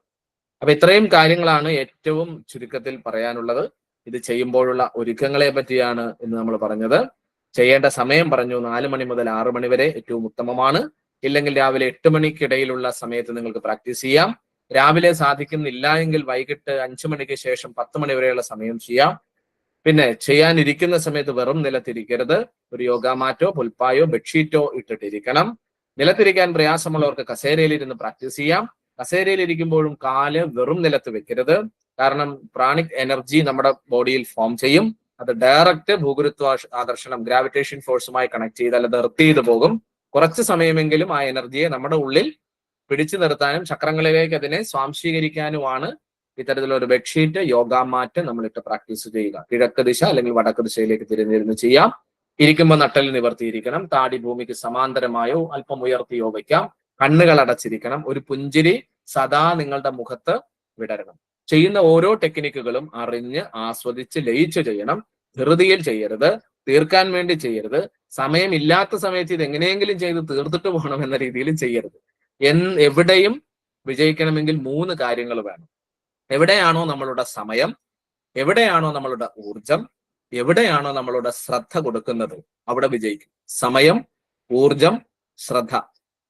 അപ്പൊ ഇത്രയും കാര്യങ്ങളാണ് ഏറ്റവും ചുരുക്കത്തിൽ പറയാനുള്ളത്. ഇത് ചെയ്യുമ്പോഴുള്ള ഒരുക്കങ്ങളെ പറ്റിയാണ് ഇന്ന് നമ്മൾ പറഞ്ഞത്. ചെയ്യേണ്ട സമയം പറഞ്ഞു, 4 മണി മുതൽ 6 മണി വരെ ഏറ്റവും ഉത്തമമാണ്. ഇല്ലെങ്കിൽ രാവിലെ 8 മണിക്കിടയിലുള്ള സമയത്ത് നിങ്ങൾക്ക് പ്രാക്ടീസ് ചെയ്യാം. രാവിലെ സാധിക്കുന്നില്ല എങ്കിൽ വൈകിട്ട് 5 മണിക്ക് ശേഷം 10 മണി വരെയുള്ള സമയം ചെയ്യാം. പിന്നെ ചെയ്യാനിരിക്കുന്ന സമയത്ത് വെറും നിലത്തിരിക്കരുത്. ഒരു യോഗ മാറ്റോ പുൽപ്പായോ ബെഡ്ഷീറ്റോ ഇട്ടിട്ടിരിക്കണം. നിലത്തിരിക്കാൻ പ്രയാസമുള്ളവർക്ക് കസേരയിലിരുന്ന് പ്രാക്ടീസ് ചെയ്യാം. കസേരയിൽ ഇരിക്കുമ്പോഴും കാല് വെറും നിലത്ത് വെക്കരുത്. കാരണം പ്രാണിക് എനർജി നമ്മുടെ ബോഡിയിൽ ഫോം ചെയ്യും. അത് ഡയറക്റ്റ് ഭൂഗുരുത്വ ആകർഷണം, ഗ്രാവിറ്റേഷൻ ഫോഴ്സുമായി കണക്ട് ചെയ്താൽ അത് എർത്ത് ചെയ്ത് പോകും. കുറച്ച് സമയമെങ്കിലും ആ എനർജിയെ നമ്മുടെ ഉള്ളിൽ പിടിച്ചു നിർത്താനും ചക്രങ്ങളിലേക്ക് അതിനെ സ്വാംശീകരിക്കാനുമാണ് ഇത്തരത്തിലുള്ള ഒരു ബെഡ്ഷീറ്റ്, യോഗ മാറ്റ് നമ്മളിട്ട് പ്രാക്ടീസ് ചെയ്യുക. കിഴക്ക് ദിശ അല്ലെങ്കിൽ വടക്ക് ദിശയിലേക്ക് തിരിഞ്ഞിരുന്ന് ചെയ്യാം. ഇരിക്കുമ്പോൾ നട്ടൽ നിവർത്തിയിരിക്കണം. താടി ഭൂമിക്ക് സമാന്തരമായോ അല്പം ഉയർത്തിയോ വയ്ക്കാം. കണ്ണുകൾ അടച്ചിരിക്കണം. ഒരു പുഞ്ചിരി സദാ നിങ്ങളുടെ മുഖത്ത് വിടരണം. ചെയ്യുന്ന ഓരോ ടെക്നിക്കുകളും അറിഞ്ഞ് ആസ്വദിച്ച് ലയിച്ച് ചെയ്യണം. ധൃതിയിൽ ചെയ്യരുത്, തീർക്കാൻ വേണ്ടി ചെയ്യരുത്. സമയമില്ലാത്ത സമയത്ത് ഇത് എങ്ങനെയെങ്കിലും ചെയ്ത് തീർത്തിട്ട് പോകണം എന്ന രീതിയിൽ ചെയ്യരുത്. എവിടെയും വിജയിക്കണമെങ്കിൽ 3 കാര്യങ്ങൾ വേണം. എവിടെയാണോ നമ്മളുടെ സമയം, എവിടെയാണോ നമ്മളുടെ ഊർജം, എവിടെയാണോ നമ്മളുടെ ശ്രദ്ധ കൊടുക്കുന്നത്, അവിടെ വിജയിക്കും. സമയം, ഊർജം, ശ്രദ്ധ.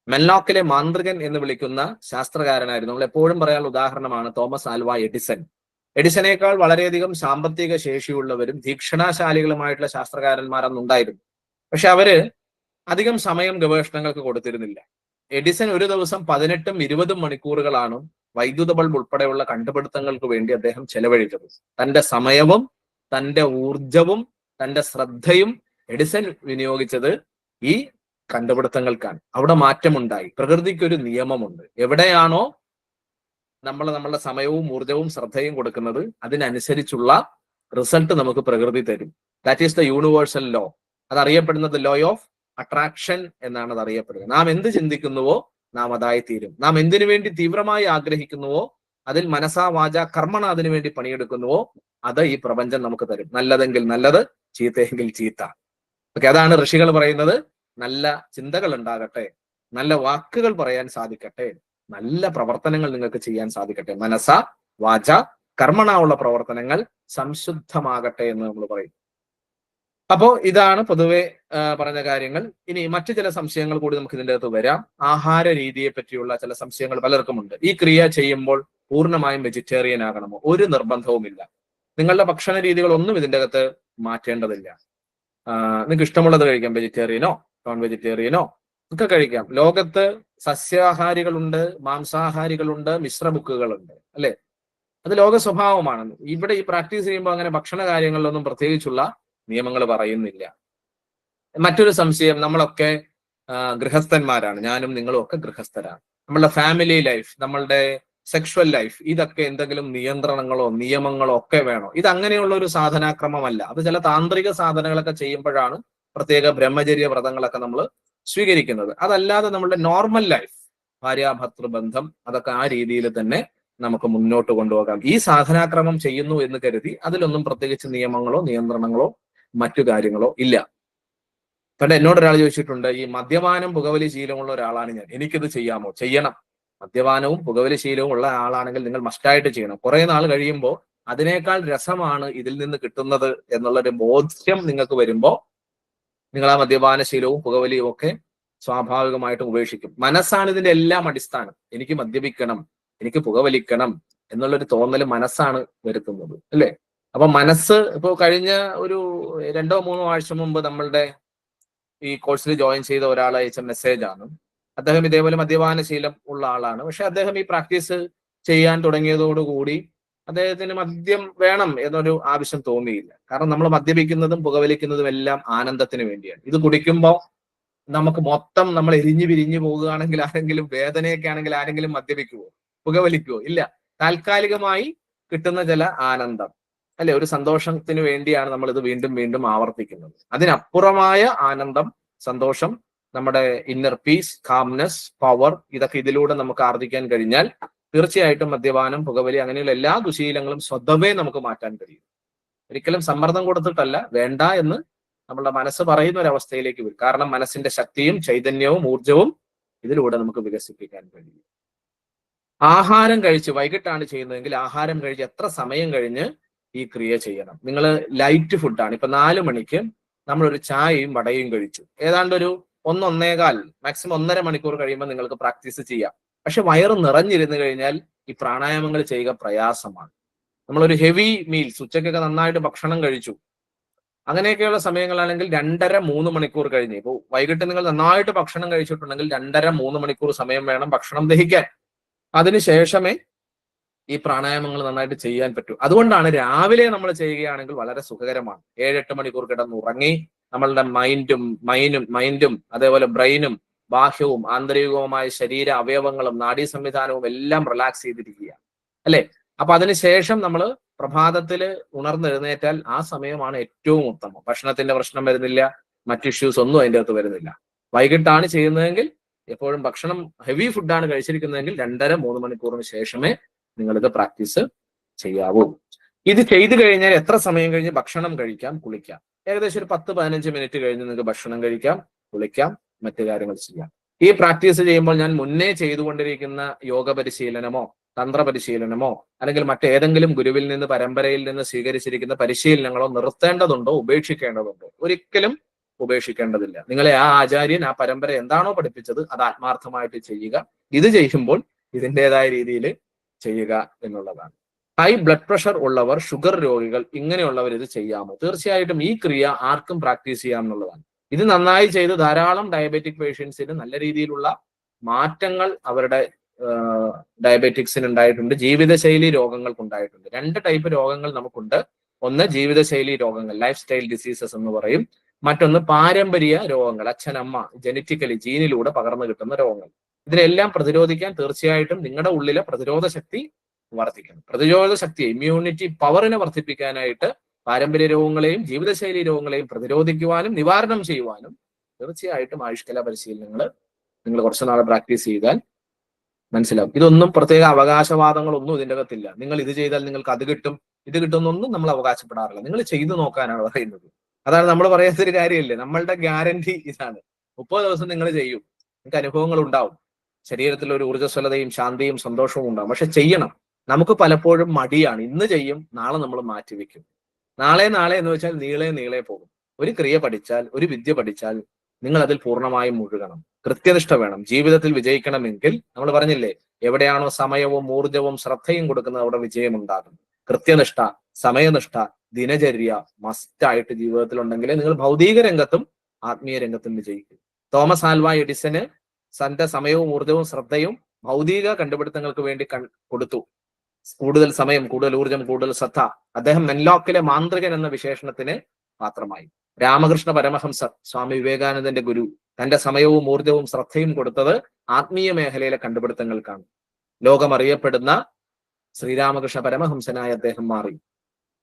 മെൻലോക്കിലെ മാന്ത്രികൻ എന്ന് വിളിക്കുന്ന ശാസ്ത്രകാരനായിരുന്നു. നമ്മൾ എപ്പോഴും പറയാനുള്ള ഉദാഹരണമാണ് തോമസ് ആൽവ എഡിസൺ. എഡിസനേക്കാൾ വളരെയധികം സാമ്പത്തിക ശേഷിയുള്ളവരും തീക്ഷണാശാലികളുമായിട്ടുള്ള ശാസ്ത്രകാരന്മാർ അന്നുണ്ടായിരുന്നു. പക്ഷെ അവര് അധികം സമയം ഗവേഷണങ്ങൾക്ക് കൊടുത്തിരുന്നില്ല. എഡിസൺ ഒരു ദിവസം 18ഉം 20ഉം മണിക്കൂറുകളാണ് വൈദ്യുത ബൾബ് ഉൾപ്പെടെയുള്ള കണ്ടുപിടുത്തങ്ങൾക്ക് വേണ്ടി അദ്ദേഹം ചെലവഴിച്ചത്. തന്റെ സമയവും തന്റെ ഊർജവും തന്റെ ശ്രദ്ധയും എഡിസൺ വിനിയോഗിച്ചത് ഈ കണ്ടുപിടുത്തങ്ങൾക്കാണ്. അവിടെ മാറ്റമുണ്ടായി. പ്രകൃതിക്കൊരു നിയമമുണ്ട്. എവിടെയാണോ നമ്മളുടെ സമയവും ഊർജവും ശ്രദ്ധയും കൊടുക്കുന്നത്, അതിനനുസരിച്ചുള്ള റിസൾട്ട് നമുക്ക് പ്രകൃതി തരും. That is the universal law. അതറിയപ്പെടുന്നത് ലോ ഓഫ് അട്രാക്ഷൻ എന്നാണ് അത് അറിയപ്പെടുന്നത്. നാം എന്ത് ചിന്തിക്കുന്നുവോ നാം അതായി തീരും. നാം എന്തിനു വേണ്ടി തീവ്രമായി ആഗ്രഹിക്കുന്നുവോ, അതിൽ മനസാ വാച കർമ്മണ അതിനു വേണ്ടി പണിയെടുക്കുന്നുവോ, അത് ഈ പ്രപഞ്ചം നമുക്ക് തരും. നല്ലതെങ്കിൽ നല്ലത്, ചീത്തയെങ്കിൽ ചീത്ത. ഓക്കെ, അതാണ് ഋഷികൾ പറയുന്നത്. നല്ല ചിന്തകൾ ഉണ്ടാകട്ടെ, നല്ല വാക്കുകൾ പറയാൻ സാധിക്കട്ടെ, നല്ല പ്രവർത്തനങ്ങൾ നിങ്ങൾക്ക് ചെയ്യാൻ സാധിക്കട്ടെ. മനസ വാച കർമ്മണ ഉള്ള പ്രവർത്തനങ്ങൾ സംശുദ്ധമാകട്ടെ എന്ന് നമ്മൾ പറയും. അപ്പോ ഇതാണ് പൊതുവെ പറഞ്ഞ കാര്യങ്ങൾ. ഇനി മറ്റു ചില സംശയങ്ങൾ കൂടി നമുക്ക് ഇതിൻ്റെ അകത്ത് വരാം. ആഹാര രീതിയെ പറ്റിയുള്ള ചില സംശയങ്ങൾ പലർക്കുമുണ്ട്. ഈ ക്രിയ ചെയ്യുമ്പോൾ പൂർണ്ണമായും വെജിറ്റേറിയൻ ആകണമോ? ഒരു നിർബന്ധവുമില്ല. നിങ്ങളുടെ ഭക്ഷണ രീതികളൊന്നും ഇതിൻ്റെ അകത്ത് മാറ്റേണ്ടതില്ല. നിങ്ങൾക്ക് ഇഷ്ടമുള്ളത് കഴിക്കാം. വെജിറ്റേറിയനോ നോൺ വെജിറ്റേറിയനോ ഒക്കെ കഴിക്കാം. ലോകത്ത് സസ്യാഹാരികളുണ്ട്, മാംസാഹാരികളുണ്ട്, മിശ്ര ബുക്കുകളുണ്ട്, അല്ലെ? അത് ലോക സ്വഭാവമാണ്. ഇവിടെ ഈ പ്രാക്ടീസ് ചെയ്യുമ്പോൾ അങ്ങനെ ഭക്ഷണ കാര്യങ്ങളിലൊന്നും പ്രത്യേകിച്ചുള്ള നിയമങ്ങൾ പറയുന്നില്ല. മറ്റൊരു സംശയം, നമ്മളൊക്കെ ഗൃഹസ്ഥന്മാരാണ്. ഞാനും നിങ്ങളും ഒക്കെ ഗൃഹസ്ഥരാണ്. നമ്മളുടെ ഫാമിലി ലൈഫ്, നമ്മളുടെ സെക്ഷുവൽ ലൈഫ്, ഇതൊക്കെ എന്തെങ്കിലും നിയന്ത്രണങ്ങളോ നിയമങ്ങളോ ഒക്കെ വേണോ? ഇത് അങ്ങനെയുള്ള ഒരു സാധനാക്രമമല്ല. അത് ചില താന്ത്രിക സാധനങ്ങളൊക്കെ ചെയ്യുമ്പോഴാണ് പ്രത്യേക ബ്രഹ്മചര്യ വ്രതങ്ങളൊക്കെ നമ്മൾ സ്വീകരിക്കുന്നത്. അതല്ലാതെ നമ്മളുടെ നോർമൽ ലൈഫ്, ഭാര്യാഭർത്തൃ ബന്ധം, അതൊക്കെ ആ രീതിയിൽ തന്നെ നമുക്ക് മുന്നോട്ട് കൊണ്ടുപോകാം. ഈ സാധനാക്രമം ചെയ്യുന്നു എന്ന് കരുതി അതിലൊന്നും പ്രത്യേകിച്ച് നിയമങ്ങളോ നിയന്ത്രണങ്ങളോ മറ്റു കാര്യങ്ങളോ ഇല്ല. പണ്ട് എന്നോട് ഒരാൾ ചോദിച്ചിട്ടുണ്ട്, ഈ മദ്യപാനം പുകവലി ശീലമുള്ള ഒരാളാണ് ഞാൻ, എനിക്കിത് ചെയ്യാമോ? ചെയ്യണം. മദ്യപാനവും പുകവലി ശീലവും ഉള്ള ആളാണെങ്കിൽ നിങ്ങൾ മസ്റ്റായിട്ട് ചെയ്യണം. കുറെ നാൾ കഴിയുമ്പോൾ അതിനേക്കാൾ രസമാണ് ഇതിൽ നിന്ന് കിട്ടുന്നത് എന്നുള്ളൊരു ബോധ്യം നിങ്ങൾക്ക് വരുമ്പോൾ നിങ്ങൾ ആ മദ്യപാന ശീലവും പുകവലിയും ഒക്കെ സ്വാഭാവികമായിട്ടും ഉപേക്ഷിക്കും. മനസ്സാണ് ഇതിന്റെ എല്ലാം അടിസ്ഥാനം. എനിക്ക് മദ്യപിക്കണം, എനിക്ക് പുകവലിക്കണം എന്നുള്ളൊരു തോന്നൽ മനസ്സാണ് വരുത്തുന്നത്, അല്ലേ? അപ്പൊ മനസ്സ് ഇപ്പോ കഴിഞ്ഞ ഒരു 2-3 ആഴ്ച മുമ്പ് നമ്മളുടെ ഈ കോഴ്സിൽ ജോയിൻ ചെയ്ത ഒരാൾ അയച്ച മെസ്സേജ് ആണ്. അദ്ദേഹം ഇതേപോലെ മദ്യപാന ശീലം ഉള്ള ആളാണ്. പക്ഷെ അദ്ദേഹം ഈ പ്രാക്ടീസ് ചെയ്യാൻ തുടങ്ങിയതോടുകൂടി അദ്ദേഹത്തിന് മദ്യം വേണം എന്നൊരു ആവശ്യം തോന്നിയില്ല. കാരണം നമ്മൾ മദ്യപിക്കുന്നതും പുകവലിക്കുന്നതും എല്ലാം ആനന്ദത്തിന് വേണ്ടിയാണ്. ഇത് കുടിക്കുമ്പോൾ നമുക്ക് മൊത്തം നമ്മൾ എരിഞ്ഞു പിരിഞ്ഞു പോകുകയാണെങ്കിൽ, ആരെങ്കിലും വേദനയൊക്കെ ആണെങ്കിൽ ആരെങ്കിലും മദ്യപിക്കുവോ, പുകവലിക്കുവോ? ഇല്ല. താൽക്കാലികമായി കിട്ടുന്ന ചില ആനന്ദം, അല്ലെ, ഒരു സന്തോഷത്തിന് വേണ്ടിയാണ് നമ്മൾ ഇത് വീണ്ടും വീണ്ടും ആവർത്തിക്കുന്നത്. അതിനപ്പുറമായ ആനന്ദം, സന്തോഷം, നമ്മുടെ ഇന്നർ പീസ്, കാംനെസ്, പവർ, ഇതൊക്കെ ഇതിലൂടെ നമുക്ക് ആർജിക്കാൻ കഴിഞ്ഞാൽ തീർച്ചയായിട്ടും മദ്യപാനം, പുകവലി അങ്ങനെയുള്ള എല്ലാ ദുശീലങ്ങളും സ്വതവേ നമുക്ക് മാറ്റാൻ കഴിയും. ഒരിക്കലും സമ്മർദ്ദം കൊടുത്തിട്ടല്ല, വേണ്ട എന്ന് നമ്മളുടെ മനസ്സ് പറയുന്ന ഒരു അവസ്ഥയിലേക്ക് വരും. കാരണം മനസ്സിന്റെ ശക്തിയും ചൈതന്യവും ഊർജവും ഇതിലൂടെ നമുക്ക് വികസിപ്പിക്കാൻ കഴിയും. ആഹാരം കഴിച്ച്, വൈകിട്ടാണ് ചെയ്യുന്നതെങ്കിൽ ആഹാരം കഴിച്ച് എത്ര സമയം കഴിഞ്ഞ് ഈ ക്രിയ ചെയ്യണം? നിങ്ങൾ ലൈറ്റ് ഫുഡാണ്, ഇപ്പൊ 4 മണിക്ക് നമ്മളൊരു ചായയും വടയും കഴിച്ചു, ഏതാണ്ട് ഒരു 1-1.25 മാക്സിമം 1.5 മണിക്കൂർ കഴിയുമ്പോൾ നിങ്ങൾക്ക് പ്രാക്ടീസ് ചെയ്യാം. പക്ഷെ വയറ് നിറഞ്ഞിരുന്നു കഴിഞ്ഞാൽ ഈ പ്രാണായാമങ്ങൾ ചെയ്യുക പ്രയാസമാണ്. നമ്മളൊരു ഹെവി മീൽസ്, ഉച്ചയ്ക്കൊക്കെ നന്നായിട്ട് ഭക്ഷണം കഴിച്ചു, അങ്ങനെയൊക്കെയുള്ള സമയങ്ങളാണെങ്കിൽ 2.5-3 മണിക്കൂർ കഴിഞ്ഞ്, ഇപ്പോൾ വൈകിട്ട് നിങ്ങൾ നന്നായിട്ട് ഭക്ഷണം കഴിച്ചിട്ടുണ്ടെങ്കിൽ 2.5-3 മണിക്കൂർ സമയം വേണം ഭക്ഷണം ദഹിക്കാൻ. അതിനുശേഷമേ ഈ പ്രാണായാമങ്ങൾ നന്നായിട്ട് ചെയ്യാൻ പറ്റൂ. അതുകൊണ്ടാണ് രാവിലെ നമ്മൾ ചെയ്യുകയാണെങ്കിൽ വളരെ സുഖകരമാണ്. 7-8 മണിക്കൂർ കിടന്നുറങ്ങി നമ്മളുടെ മൈൻഡും അതേപോലെ ബ്രെയിനും ബാഹ്യവും ആന്തരികവുമായ ശരീര അവയവങ്ങളും നാഡീ സംവിധാനവും എല്ലാം റിലാക്സ് ചെയ്തിരിക്കുക, അല്ലെ? അപ്പൊ അതിനുശേഷം നമ്മൾ പ്രഭാതത്തിൽ ഉണർന്നെഴുന്നേറ്റാൽ ആ സമയമാണ് ഏറ്റവും ഉത്തമം. ഭക്ഷണത്തിന്റെ പ്രശ്നം വരുന്നില്ല, മറ്റു ഇഷ്യൂസ് ഒന്നും അതിൻ്റെ അകത്ത് വരുന്നില്ല. വൈകിട്ടാണ് ചെയ്യുന്നതെങ്കിൽ, എപ്പോഴും ഭക്ഷണം ഹെവി ഫുഡാണ് കഴിച്ചിരിക്കുന്നതെങ്കിൽ 2.5-3 മണിക്കൂറിന് ശേഷമേ നിങ്ങളിത് പ്രാക്ടീസ് ചെയ്യാവൂ. ഇത് ചെയ്തു കഴിഞ്ഞാൽ എത്ര സമയം കഴിഞ്ഞ് ഭക്ഷണം കഴിക്കാം, കുളിക്കാം? ഏകദേശം ഒരു 10-15 മിനിറ്റ് കഴിഞ്ഞ് നിങ്ങൾക്ക് ഭക്ഷണം കഴിക്കാം, കുളിക്കാം, മറ്റു കാര്യങ്ങൾ ചെയ്യാം. ഈ പ്രാക്ടീസ് ചെയ്യുമ്പോൾ ഞാൻ മുന്നേ ചെയ്തുകൊണ്ടിരിക്കുന്ന യോഗ പരിശീലനമോ തന്ത്ര പരിശീലനമോ അല്ലെങ്കിൽ മറ്റേതെങ്കിലും ഗുരുവിൽ നിന്ന് പരമ്പരയിൽ നിന്ന് സ്വീകരിച്ചിരിക്കുന്ന പരിശീലനങ്ങളോ നിർത്തേണ്ടതുണ്ടോ, ഉപേക്ഷിക്കേണ്ടതുണ്ടോ? ഒരിക്കലും ഉപേക്ഷിക്കേണ്ടതില്ല. നിങ്ങളെ ആ ആചാര്യൻ, ആ പരമ്പര എന്താണോ പഠിപ്പിച്ചത് അത് ആത്മാർത്ഥമായിട്ട് ചെയ്യുക. ഇത് ചെയ്യുമ്പോൾ ഇതിൻ്റെതായ രീതിയിൽ ചെയ്യുക എന്നുള്ളതാണ്. ഹൈ ബ്ലഡ് പ്രഷർ ഉള്ളവർ, ഷുഗർ രോഗികൾ, ഇങ്ങനെയുള്ളവർ ഇത് ചെയ്യാമോ? തീർച്ചയായിട്ടും ഈ ക്രിയ ആർക്കും പ്രാക്ടീസ് ചെയ്യാം എന്നുള്ളതാണ്. ഇത് നന്നായി ചെയ്ത് ധാരാളം ഡയബറ്റിക് പേഷ്യൻസിന് നല്ല രീതിയിലുള്ള മാറ്റങ്ങൾ അവരുടെ ഡയബറ്റിക്സിന് ഉണ്ടായിട്ടുണ്ട്, ജീവിതശൈലി രോഗങ്ങൾക്ക് ഉണ്ടായിട്ടുണ്ട്. 2 ടൈപ്പ് രോഗങ്ങൾ നമുക്കുണ്ട്. ഒന്ന് ജീവിതശൈലി രോഗങ്ങൾ, ലൈഫ് സ്റ്റൈൽ ഡിസീസസ് എന്ന് പറയും. മറ്റൊന്ന് പാരമ്പര്യ രോഗങ്ങൾ, അച്ഛനമ്മ ജനറ്റിക്കലി ജീനിലൂടെ പകർന്നു കിട്ടുന്ന രോഗങ്ങൾ. ഇതിനെല്ലാം പ്രതിരോധിക്കാൻ തീർച്ചയായിട്ടും നിങ്ങളുടെ ഉള്ളിലെ പ്രതിരോധ ശക്തി വർദ്ധിക്കണം. പ്രതിരോധ ശക്തി, ഇമ്മ്യൂണിറ്റി പവറിനെ വർദ്ധിപ്പിക്കാനായിട്ട് പാരമ്പര്യ രോഗങ്ങളെയും ജീവിതശൈലി രോഗങ്ങളെയും പ്രതിരോധിക്കുവാനും നിവാരണം ചെയ്യുവാനും തീർച്ചയായിട്ടും ആയുഷ്കല പരിശീലനങ്ങൾ നിങ്ങൾ കുറച്ചു നാൾ പ്രാക്ടീസ് ചെയ്താൽ മനസ്സിലാവും. ഇതൊന്നും പ്രത്യേക അവകാശവാദങ്ങളൊന്നും ഇതിൻ്റെ അകത്തില്ല. നിങ്ങൾ ഇത് ചെയ്താൽ നിങ്ങൾക്ക് അത് കിട്ടും, ഇത് കിട്ടുമെന്നൊന്നും നമ്മൾ അവകാശപ്പെടാറില്ല. നിങ്ങൾ ചെയ്തു നോക്കാനാണ് പറയുന്നത്. അതാണ് നമ്മൾ പറയാത്തൊരു കാര്യമില്ലേ. നമ്മളുടെ ഗ്യാരണ്ടി ഇതാണ്. 30 ദിവസം നിങ്ങൾ ചെയ്യും, നിങ്ങൾക്ക് അനുഭവങ്ങൾ ഉണ്ടാവും, ശരീരത്തിൽ ഒരു ഊർജ്ജസ്വലതയും ശാന്തിയും സന്തോഷവും ഉണ്ടാവും. പക്ഷെ ചെയ്യണം. നമുക്ക് പലപ്പോഴും മടിയാണ്. ഇന്ന് ചെയ്യും, നാളെ നമ്മൾ മാറ്റിവെക്കും. നാളെ എന്ന് വെച്ചാൽ നീളെ പോകും. ഒരു ക്രിയ പഠിച്ചാൽ, ഒരു വിദ്യ പഠിച്ചാൽ നിങ്ങൾ അതിൽ പൂർണ്ണമായും മുഴുകണം. കൃത്യനിഷ്ഠ വേണം. ജീവിതത്തിൽ വിജയിക്കണമെങ്കിൽ നമ്മൾ പറഞ്ഞില്ലേ, എവിടെയാണോ സമയവും ഊർജവും ശ്രദ്ധയും കൊടുക്കുന്നത് അവിടെ വിജയമുണ്ടാകും. കൃത്യനിഷ്ഠ, സമയനിഷ്ഠ, ദിനചര്യ മസ്റ്റായിട്ട് ജീവിതത്തിൽ ഉണ്ടെങ്കിൽ നിങ്ങൾ ഭൗതിക രംഗത്തും ആത്മീയ രംഗത്തും വിജയിക്കും. തോമസ് ആൽവ എഡിസന് തന്റെ സമയവും ഊർജവും ശ്രദ്ധയും ഭൗതിക കണ്ടുപിടുത്തങ്ങൾക്ക് വേണ്ടി കൊടുത്തു. കൂടുതൽ സമയം, കൂടുതൽ ഊർജം, കൂടുതൽ ശ്രദ്ധ. അദ്ദേഹം മെൻലോക്കിലെ മാന്ത്രികൻ എന്ന വിശേഷണത്തിന് പാത്രമായി. രാമകൃഷ്ണ പരമഹംസർ, സ്വാമി വിവേകാനന്ദന്റെ ഗുരു, തന്റെ സമയവും ഊർജവും ശ്രദ്ധയും കൊടുത്തത് ആത്മീയ മേഖലയിലെ കണ്ടുപിടുത്തങ്ങൾക്കാണ്. ലോകം അറിയപ്പെടുന്ന ശ്രീരാമകൃഷ്ണ പരമഹംസനായി അദ്ദേഹം മാറി.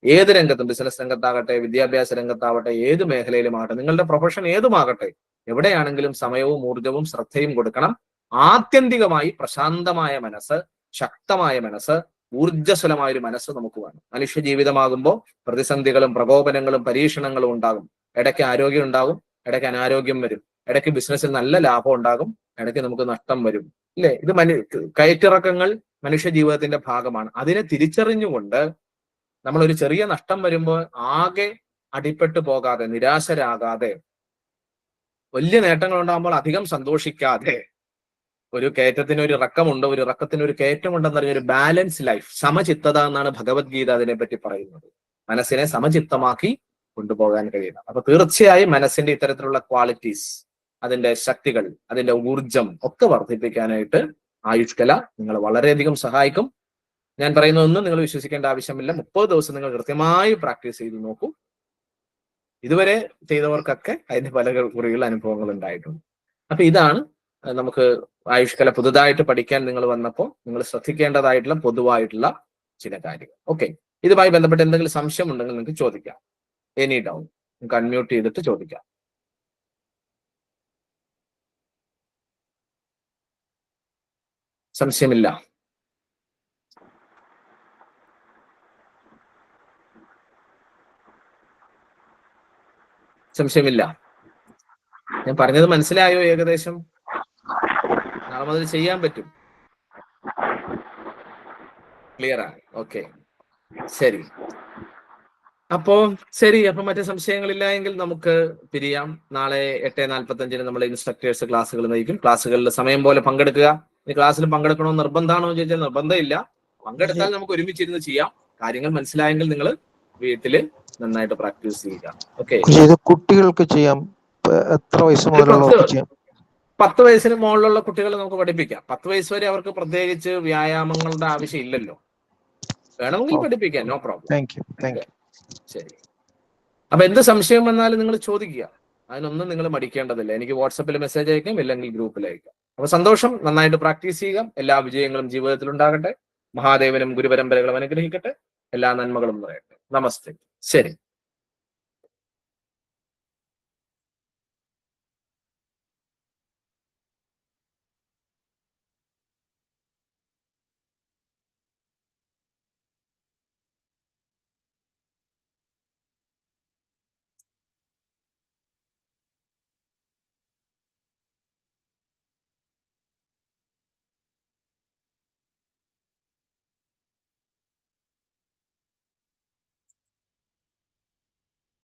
ഏത് രംഗത്തും, ബിസിനസ് രംഗത്താകട്ടെ, വിദ്യാഭ്യാസ രംഗത്താവട്ടെ, ഏത് മേഖലയിലുമാകട്ടെ, നിങ്ങളുടെ പ്രൊഫഷൻ ഏതുമാകട്ടെ, എവിടെയാണെങ്കിലും സമയവും ഊർജവും ശ്രദ്ധയും കൊടുക്കണം. ആത്യന്തികമായി പ്രശാന്തമായ മനസ്സ്, ശക്തമായ മനസ്സ്, ഊർജ്ജസ്വലമായ ഒരു മനസ്സ് നമുക്ക് വേണം. മനുഷ്യ ജീവിതമാകുമ്പോൾ പ്രതിസന്ധികളും പ്രകോപനങ്ങളും പരീക്ഷണങ്ങളും ഉണ്ടാകും. ഇടയ്ക്ക് ആരോഗ്യം ഉണ്ടാകും, ഇടയ്ക്ക് അനാരോഗ്യം വരും. ഇടയ്ക്ക് ബിസിനസ്സിൽ നല്ല ലാഭം ഉണ്ടാകും, ഇടയ്ക്ക് നമുക്ക് നഷ്ടം വരും, ഇല്ലേ? ഇത് കയറ്റിറക്കങ്ങൾ മനുഷ്യ ജീവിതത്തിന്റെ ഭാഗമാണ്. അതിനെ തിരിച്ചറിഞ്ഞുകൊണ്ട് നമ്മൾ ഒരു ചെറിയ നഷ്ടം വരുമ്പോൾ ആകെ അടിപ്പെട്ടു പോകാതെ, നിരാശരാകാതെ, വലിയ നേട്ടങ്ങൾ ഉണ്ടാകുമ്പോൾ അധികം സന്തോഷിക്കാതെ, ഒരു കയറ്റത്തിന് ഒരു ഇറക്കമുണ്ട്, ഒരു ഇറക്കത്തിന് ഒരു കയറ്റമുണ്ടെന്ന് പറഞ്ഞ ഒരു ബാലൻസ് ലൈഫ്, സമചിത്തത എന്നാണ് ഭഗവത്ഗീത അതിനെപ്പറ്റി പറയുന്നത്. മനസ്സിനെ സമചിത്തമാക്കി കൊണ്ടുപോകാൻ കഴിയണം. അപ്പൊ തീർച്ചയായും മനസ്സിന്റെ ഇത്തരത്തിലുള്ള ക്വാളിറ്റീസ്, അതിന്റെ ശക്തികൾ, അതിന്റെ ഊർജം ഒക്കെ വർദ്ധിപ്പിക്കാനായിട്ട് ആയുഷ്കല നിങ്ങളെ വളരെയധികം സഹായിക്കും. ഞാൻ പറയുന്നതൊന്നും നിങ്ങൾ വിശ്വസിക്കേണ്ട ആവശ്യമില്ല. 30 ദിവസം നിങ്ങൾ കൃത്യമായി പ്രാക്ടീസ് ചെയ്ത് നോക്കൂ. ഇതുവരെ ചെയ്തവർക്കൊക്കെ അതിന്റെ പല കുറിയുള്ള അനുഭവങ്ങൾ ഉണ്ടായിട്ടുണ്ട്. അപ്പൊ ഇതാണ് നമുക്ക് ആയുഷ്കല പുതുതായിട്ട് പഠിക്കാൻ നിങ്ങൾ വന്നപ്പോൾ നിങ്ങൾ ശ്രദ്ധിക്കേണ്ടതായിട്ടുള്ള പൊതുവായിട്ടുള്ള ചില കാര്യങ്ങൾ. ഓക്കെ, ഇതുമായി ബന്ധപ്പെട്ട് എന്തെങ്കിലും സംശയം ഉണ്ടെങ്കിൽ നിങ്ങൾക്ക് ചോദിക്കാം. എനി ഡൗൺ നിങ്ങൾക്ക് അൺമ്യൂട്ട് ചെയ്തിട്ട് ചോദിക്കാം. സംശയമില്ല? സംശയമില്ല? ഞാൻ പറഞ്ഞത് മനസ്സിലായോ? ഏകദേശം നാളെ മുതൽ ചെയ്യാൻ പറ്റും. ക്ലിയർ ആണ്? ഓക്കെ, ശരി. അപ്പോ മറ്റു സംശയങ്ങളില്ല എങ്കിൽ നമുക്ക് പിരിയാം. നാളെ 8:45 നമ്മൾ ഇൻസ്ട്രക്ടേഴ്സ് ക്ലാസ്സുകൾ നയിക്കും. ക്ലാസ്സുകളിൽ സമയം പോലെ പങ്കെടുക്കുക. ഈ ക്ലാസ്സിൽ പങ്കെടുക്കണമെന്ന് നിർബന്ധമാണോ എന്ന് ചോദിച്ചാൽ നിർബന്ധമില്ല. പങ്കെടുത്താൽ നമുക്ക് ഒരുമിച്ചിരുന്ന് ചെയ്യാം. കാര്യങ്ങൾ മനസ്സിലായെങ്കിൽ നിങ്ങൾ വീട്ടില് നന്നായിട്ട് പ്രാക്ടീസ് ചെയ്യുക. ഓക്കെ, കുട്ടികൾക്ക് ചെയ്യാം. എത്ര വയസ്സ് മുതലുള്ള? 10 വയസ്സിന് മുകളിലുള്ള കുട്ടികളെ നമുക്ക് പഠിപ്പിക്കാം. 10 വയസ്സ് വരെ അവർക്ക് പ്രത്യേകിച്ച് വ്യായാമങ്ങളുടെ ആവശ്യം ഇല്ലല്ലോ. വേണമെങ്കിൽ പഠിപ്പിക്കാം, നോ പ്രോബ്ലം. ശരി. അപ്പൊ എന്ത് സംശയം വന്നാലും നിങ്ങൾ ചോദിക്കുക. അതിനൊന്നും നിങ്ങൾ മടിക്കേണ്ടതില്ല. എനിക്ക് വാട്സപ്പിൽ മെസ്സേജ് അയക്കാം, ഇല്ലെങ്കിൽ ഗ്രൂപ്പിൽ അയക്കാം. അപ്പൊ സന്തോഷം. നന്നായിട്ട് പ്രാക്ടീസ് ചെയ്യുക. എല്ലാ വിജയങ്ങളും ജീവിതത്തിൽ ഉണ്ടാകട്ടെ. മഹാദേവനും ഗുരുപരമ്പരകളും അനുഗ്രഹിക്കട്ടെ. എല്ലാ നന്മകളും പറയട്ടെ. നമസ്തേ. ശരി.